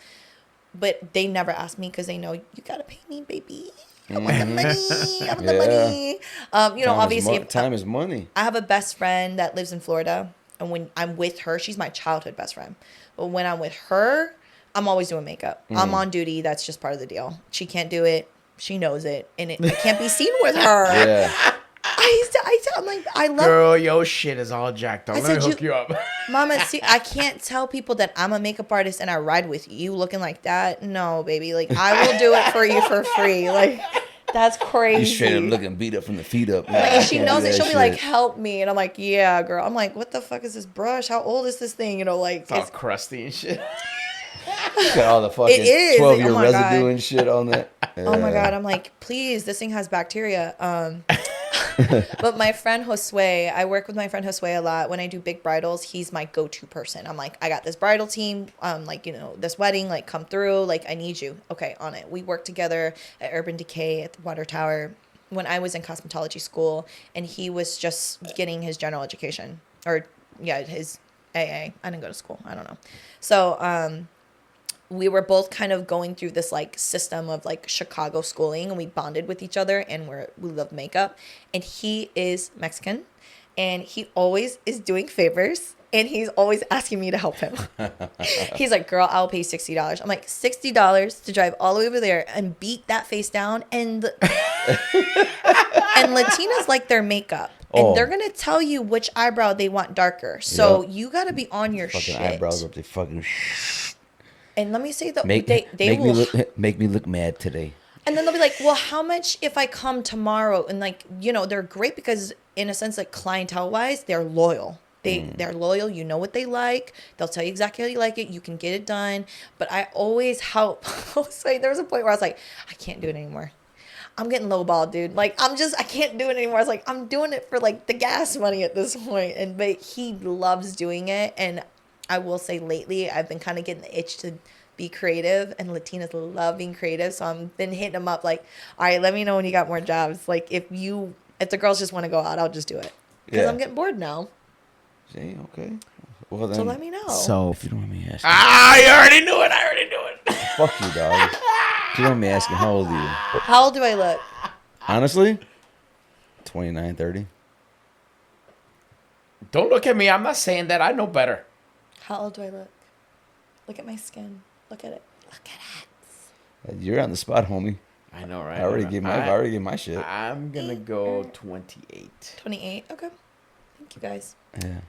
But they never ask me because they know you got to pay me, baby. I want the money. I want the money. You know, obviously. Time is money. I have a best friend that lives in Florida. And when I'm with her, she's my childhood best friend. But when I'm with her, I'm always doing makeup. I'm on duty. That's just part of the deal. She can't do it. She knows it. And it can't be seen with her. Yeah. I'm like, I love. Girl, your shit is all jacked up. I Let me said hook you up. Mama, see, I can't tell people that I'm a makeup artist and I ride with you looking like that. No, baby. Like, I will do it for you for free. Like, that's crazy. You straight up looking beat up from the feet up. Like, if she Can't knows do it, that she'll be shit. like, help me. And I'm like, yeah, girl. I'm like, what the fuck is this brush? How old is this thing? You know, like, It's all crusty and shit. Got all the fucking It is. 12-year Oh my residue God. and shit on that. oh my God. I'm like, please, this thing has bacteria. But my friend Josue, I work with my friend Josue a lot. When I do big bridals, he's my go-to person. I'm like, I got this bridal team, like, you know, this wedding, like, come through. Like, I need you. Okay, on it. We work together at Urban Decay at the Water Tower when I was in cosmetology school, and he was just getting his general education. Or, yeah, his AA. I didn't go to school. I don't know. So, we were both kind of going through this like system of like Chicago schooling, and we bonded with each other, and we love makeup. And he is Mexican, and he always is doing favors, and he's always asking me to help him. He's like, girl, I'll pay $60. I'm like, $60 to drive all the way over there and beat that face down. And and Latinas like their makeup. And they're going to tell you which eyebrow they want darker. So you got to be on your fucking shit. eyebrows up. They fucking. And let me say that Make they make me will. make me look mad today. And then they'll be like, well, how much if I come tomorrow? And like, they're great because in a sense, like clientele wise, they're loyal. They're loyal. You know what they like. They'll tell you exactly how you like it. You can get it done. But I always help. So there was a point where I was like, I can't do it anymore. I'm getting lowballed, dude. Like, I can't do it anymore. I was like, I'm doing it for like the gas money at this point. But he loves doing it. And I will say lately, I've been kind of getting the itch to be creative, and Latinas love being creative. So I've been hitting them up like, all right, let me know when you got more jobs. Like if the girls just want to go out, I'll just do it. Because I'm getting bored now. See, okay. Well then. So let me know. So if you don't want me asking. you already knew it. I already knew it. Fuck you, dog. If you don't want me asking, how old are you? How old do I look? Honestly, 29, 30. Don't look at me. I'm not saying that. I know better. How old do I look? Look at my skin. Look at it. Look at it. You're on the spot, homie. I know, right? I already gave my shit. I'm gonna go 28. 28. Okay. Thank you guys. Yeah.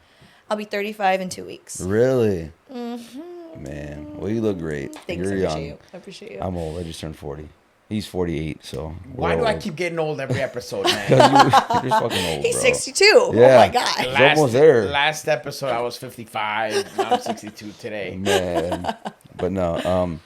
I'll be 35 in 2 weeks. Really? Mm-hmm. Man, well, you look great. Thanks. You're I young. appreciate you. I appreciate you. I'm old. I just turned 40. He's 48, so. Why do I keep getting old every episode, man? Because you're fucking old, He's bro. 62. Yeah. Oh my god. He's almost there. Last episode, I was 55. Now I'm 62 today. Man. But no,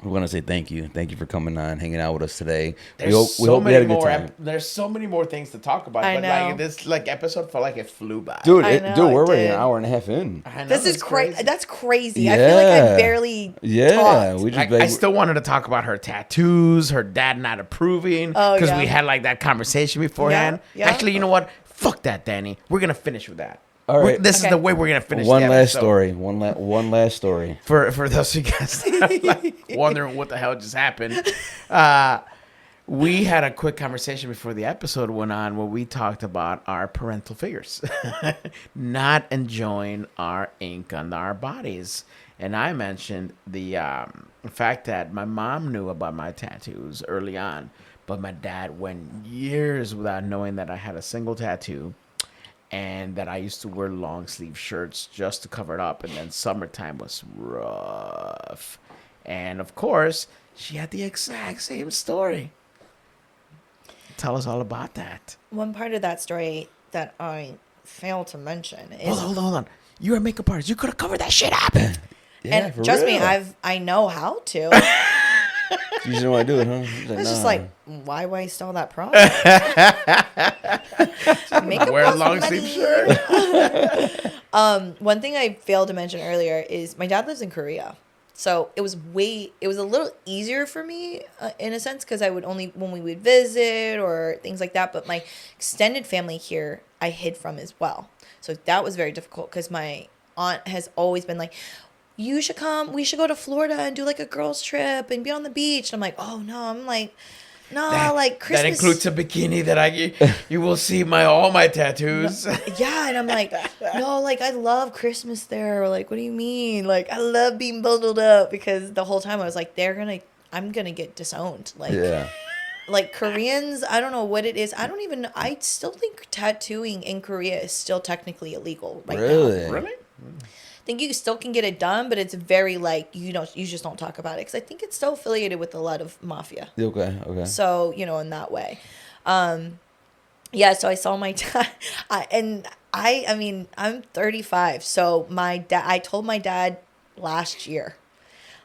we want to say thank you. Thank you for coming on, hanging out with us today. There's We hope we had a good time. There's so many more things to talk about. I but know. like this episode felt like it flew by. Dude, I know, we're it already did. an hour and a half in. I know, This is it's crazy. That's crazy. Yeah. I feel like I barely talked. We just Like, I still wanted to talk about her tattoos, her dad not approving, Oh, because yeah. we had like that conversation beforehand. Yeah, yeah. Actually, you know what? Fuck that, Danny. We're gonna finish with that. All right. This is Okay. the way we're gonna finish. one the last episode. story. One last story. For those of you guys that are like wondering what the hell just happened, we had a quick conversation before the episode went on where we talked about our parental figures not enjoying our ink on our bodies. And I mentioned the fact that my mom knew about my tattoos early on, but my dad went years without knowing that I had a single tattoo. And that I used to wear long sleeve shirts just to cover it up. And then summertime was rough. And of course, she had the exact same story. Tell us all about that. One part of that story that I failed to mention is, Hold on. You're a makeup artist. You could have covered that shit up. Yeah, and for trust me, real. I know how to. You just don't want to do it, huh? He's I was just nah. like, why waste all that product? Makeup Wear a costs long money. sleeve shirt. One thing I failed to mention earlier is my dad lives in Korea. So it was a little easier for me in a sense because I would only, when we would visit or things like that. But my extended family here, I hid from as well. So that was very difficult because my aunt has always been like, you should come, we should go to Florida and do like a girls trip and be on the beach. And I'm like, oh no, I'm like, no, like Christmas. That includes a bikini that you will see all my tattoos. Yeah, and I'm like, no, like I love Christmas there. Or like, what do you mean? Like I love being bundled up because the whole time I was like, I'm gonna get disowned. Like, Yeah. like Koreans, I don't know what it is. I still think tattooing in Korea is still technically illegal right now. Really? I think you still can get it done, but it's very like you just don't talk about it because I think it's still affiliated with a lot of mafia. Okay. So in that way, yeah. So I saw my dad, I mean I'm 35, so my dad. I told my dad last year,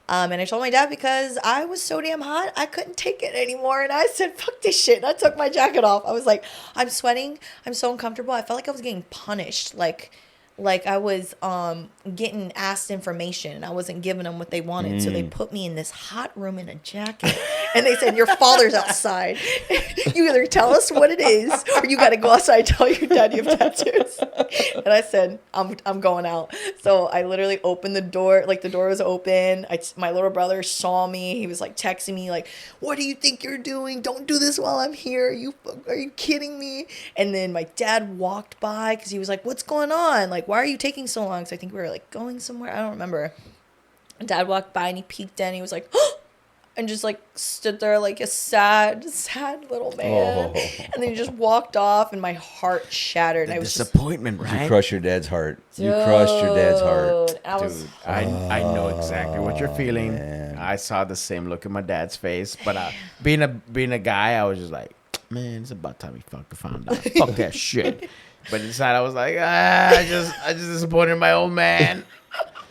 and I told my dad because I was so damn hot I couldn't take it anymore, and I said fuck this shit. And I took my jacket off. I was like, I'm sweating. I'm so uncomfortable. I felt like I was getting punished. Like I was getting asked information and I wasn't giving them what they wanted. So they put me in this hot room in a jacket and they said, your father's outside. You either tell us what it is or you got to go outside and tell your dad you have tattoos. And I said, I'm going out. So I literally opened the door. Like the door was open. My little brother saw me. He was like texting me like, what do you think you're doing? Don't do this while I'm here. Are you kidding me? And then my dad walked by because he was like, what's going on? Like, why are you taking so long? So I think we were like going somewhere. I don't remember. Dad walked by and he peeked in. He was like, oh! and just like stood there like a sad little man. Oh. And then he just walked off, and my heart shattered. The I was just, disappointment, right? You crushed your dad's heart. You crushed your dad's heart. Dude, I was, Dude, I know exactly what you're feeling. man. I saw the same look in my dad's face, but being a guy, I was just like, man, it's about time he fucking found out. Fuck that shit. But inside, I was like, I just disappointed my old man.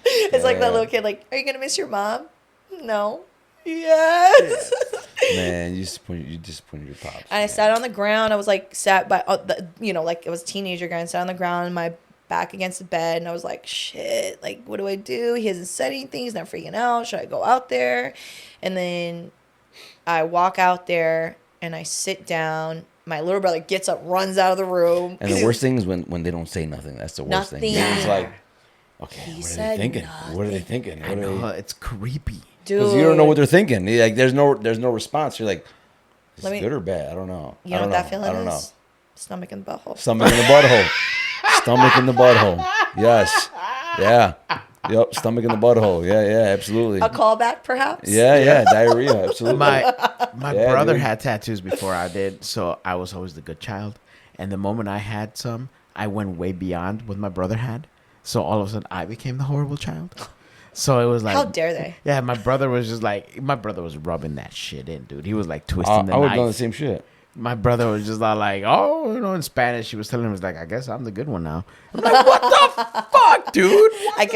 it's like that little kid, like, are you gonna miss your mom? No. Yes. Man, you disappointed your pops. And I sat on the ground. I was like sat by, like it was a teenager guy. And sat on the ground, my back against the bed, and I was like, shit. Like, what do I do? He hasn't said anything. He's not freaking out. Should I go out there? And then I walk out there and I sit down. My little brother gets up, runs out of the room. And the worst thing is when they don't say nothing. That's the worst thing. Nothing. It's like, okay, He what are said they thinking? nothing. What are they thinking? I know, it's creepy. Dude, Because you don't know what they're thinking. Like, there's no response. You're like, is Let it me- good or bad? I don't know. You know what that feeling I don't know. is? Stomach in the butthole. Stomach in the butthole. Stomach in the butthole. Yes. Yeah. Yep. Stomach in the butthole. Yeah. Absolutely. A callback, perhaps? Yeah. Diarrhea. Absolutely. My Yeah, brother dude. had tattoos before I did, so I was always the good child. And the moment I had some, I went way beyond what my brother had. So all of a sudden, I became the horrible child. So it was like, How dare they? yeah, my brother was just like, my brother was rubbing that shit in, dude. He was like twisting the I would knife. have done the same shit. My brother was just like, oh, in Spanish, he was telling him, was like, I guess I'm the good one now. I'm like, what the fuck, dude? I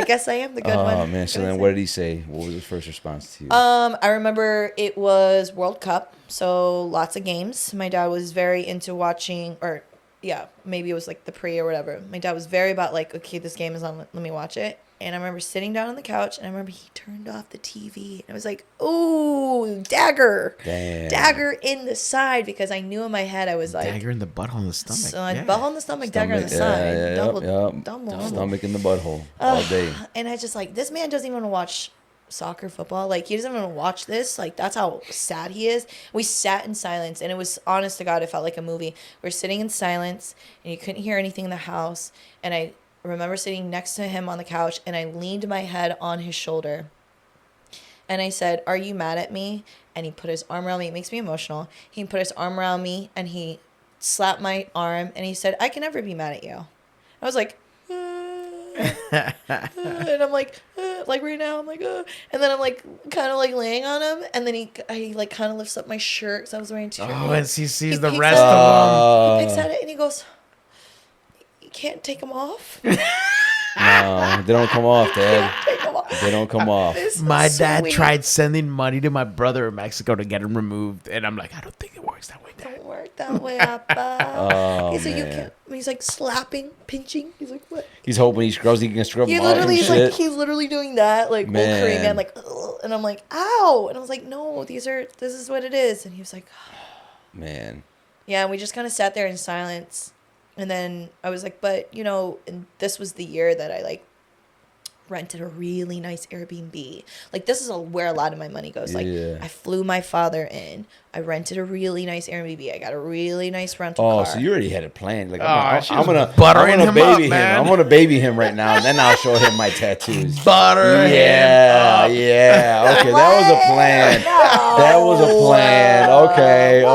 guess I am the good one. Oh man. So then, what did he say? What was his first response to you? I remember it was World Cup, so lots of games. My dad was very into watching, or yeah, maybe it was like the pre or whatever. My dad was very about like, okay, this game is on, let me watch it. And I remember sitting down on the couch, and I remember he turned off the TV. And I was like, ooh, dagger. Damn. Dagger in the side, because I knew in my head, I was like, Dagger in the butthole in the stomach. so yeah. butthole in the stomach, dagger in the Stomach, side. yeah, Double. Stomach in the butthole all day. And I just like, this man doesn't even want to watch soccer, football. Like, he doesn't want to watch this. Like, that's how sad he is. We sat in silence, and it was, honest to God, it felt like a movie. We're sitting in silence, and you couldn't hear anything in the house. And I remember sitting next to him on the couch, and I leaned my head on his shoulder. And I said, are you mad at me? And he put his arm around me. It makes me emotional. He put his arm around me, and he slapped my arm, and he said, I can never be mad at you. I was like, and I'm like right now, I'm like, and then I'm like kind of like laying on him, and then he like kind of lifts up my shirt because I was wearing two. Oh, and he sees the peeks rest at it. of He picks at it and he goes, you can't take them off. No, they don't come off, Dad. Take 'em off. They don't come off. This them. My is dad sweet. tried sending money to my brother in Mexico to get him removed, and I'm like, I don't think it works that way, Dad. Don't work that way, Appa. Oh, He's like, you man. can't. He's like slapping, pinching. He's like, what? He's hoping he can scrub He them out and literally is shit. like, he's literally doing that, like old Man. Korean man, like, ugh. And I'm like, ow, and I was like, no, this is what it is, and he was like, Man. yeah, and we just kind of sat there in silence, and then I was like, but and this was the year that I like rented a really nice Airbnb. Like, this is where a lot of my money goes. Like, Yeah. I flew my father in. I rented a really nice Airbnb. I got a really nice rental Oh, car. so you already had it planned. Like, she I'm was gonna buttering him baby up, man. I'm gonna baby him right now, and then I'll show him my tattoos. Butter Yeah, him up. yeah. Okay, that was a plan. No. That was a plan.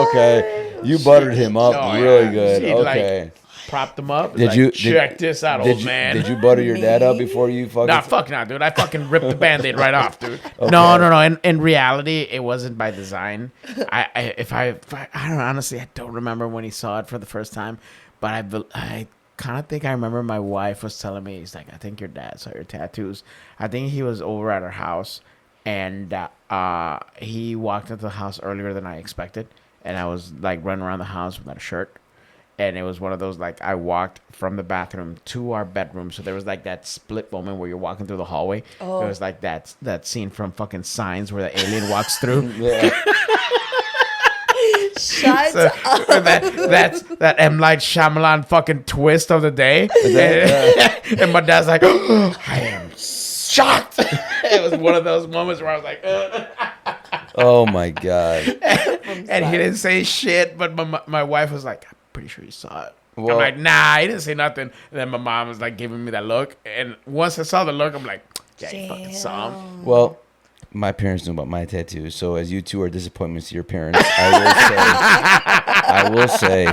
Okay. You buttered him up Oh, really yeah. good. She, like, Okay. propped him up. Did Like, you check this out, old man? Did you butter your dad up before you fucking? Nah, fuck nah, dude. I fucking ripped the Band-Aid right off, dude. No. In reality, it wasn't by design. I don't know, honestly, I don't remember when he saw it for the first time, but I kind of think I remember my wife was telling me, he's like, I think your dad saw your tattoos. I think he was over at our house, and he walked into the house earlier than I expected, and I was like running around the house without a shirt. And it was one of those, like, I walked from the bathroom to our bedroom. So there was, like, that split moment where you're walking through the hallway. Oh. It was like that scene from fucking Signs where the alien walks through. Yeah. Shut So, up. that M. Light Shyamalan fucking twist of the day. And my dad's like, I am shocked. It was one of those moments where I was like, Oh my god. and he didn't say shit. But my wife was like, I'm pretty sure you saw it. Well- I'm like, nah, he didn't say nothing. And then my mom was like giving me that look. And once I saw the look, I'm like, yeah, you fucking saw him. Well, My parents knew about my tattoo, so as you two are disappointments to your parents, I will say,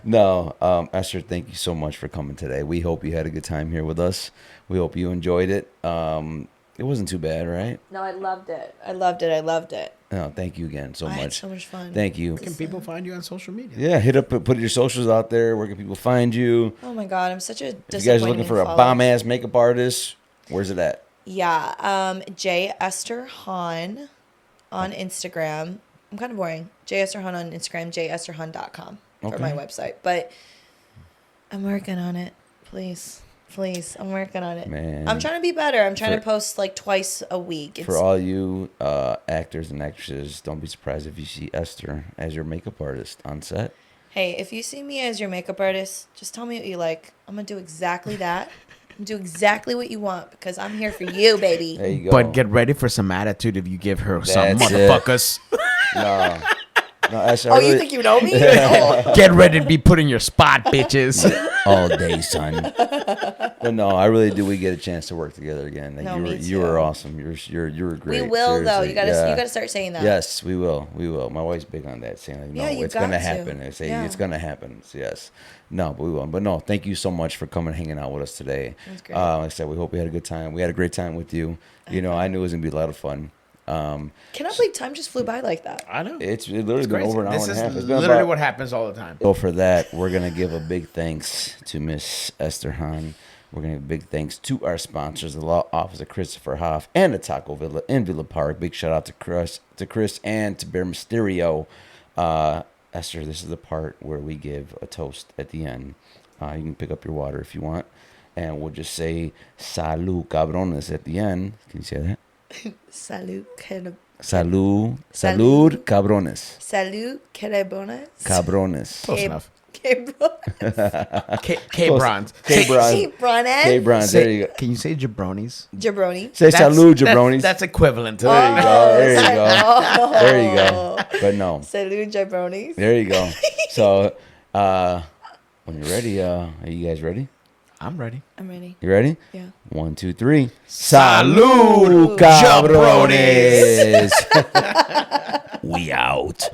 no, Esther, thank you so much for coming today. We hope you had a good time here with us. We hope you enjoyed it. It wasn't too bad, right? No, I loved it. I loved it. No, thank you again so I much. had so much fun. Thank you. Where can people find you on social media? Yeah, put your socials out there. Where can people find you? Oh my God, I'm such a If you disappointing guys are looking for a follower. bomb ass makeup artist, where's it at? Yeah, J Esther Han on Instagram. I'm kind of boring. J Esther Han on Instagram, jesterhan.com for my website. But I'm working on it. Please, I'm working on it. Man. I'm trying to be better. I'm trying to post like twice a week. For all you actors and actresses, don't be surprised if you see Esther as your makeup artist on set. Hey, if you see me as your makeup artist, just tell me what you like. I'm going to do exactly that. I'm going to do exactly what you want because I'm here for you, baby. There you go. But get ready for some attitude if you give her some That's it. motherfuckers. No, Esther, Oh, you think you know me? Oh. Get ready to be put in your spot, bitches. all day, son. But no, I really do. We get a chance to work together again. Like, No, you me were too. awesome. You were great. We will, though. Seriously. You gotta Yeah. you gotta start saying that. Yes, we will. We will. My wife's big on that, saying, like, no, Yeah, you it's gonna got to. happen. I say Yeah. it's gonna happen. So, yes. No, but we will. But no, thank you so much for coming and hanging out with us today. That's great. Like I said, we hope we had a good time. We had a great time with you. You know, I knew it was gonna be a lot of fun. Cannot believe time just flew by like that. I know. It literally been over an hour This and is a half. It's been literally about, what happens all the time. So for that, we're gonna give a big thanks to Miss Esther Han. We're gonna give a big thanks to our sponsors, the Law Office of Christopher Hoff and the Taco Villa in Villa Park. Big shout out to Chris and to Bear Mysterio. Esther, this is the part where we give a toast at the end. You can pick up your water if you want, and we'll just say "Salud, cabrones" at the end. Can you say that? Salud, Salud, salud, cabrones, salud, querebonas. cabrones. Close enough. Quebronas. K-Bronze. K-Bron. Quebronas. K-Bron, there you go. Can you say jabronis? Jabroni. Say salud, jabronis. That's equivalent to There you that. go. There you go. Oh. There you go. But no. Salud, jabronis. There you go. So, when you're ready, are you guys ready? I'm ready. I'm ready. You ready? Yeah. 1, 2, 3. Salud, cabrones. We out.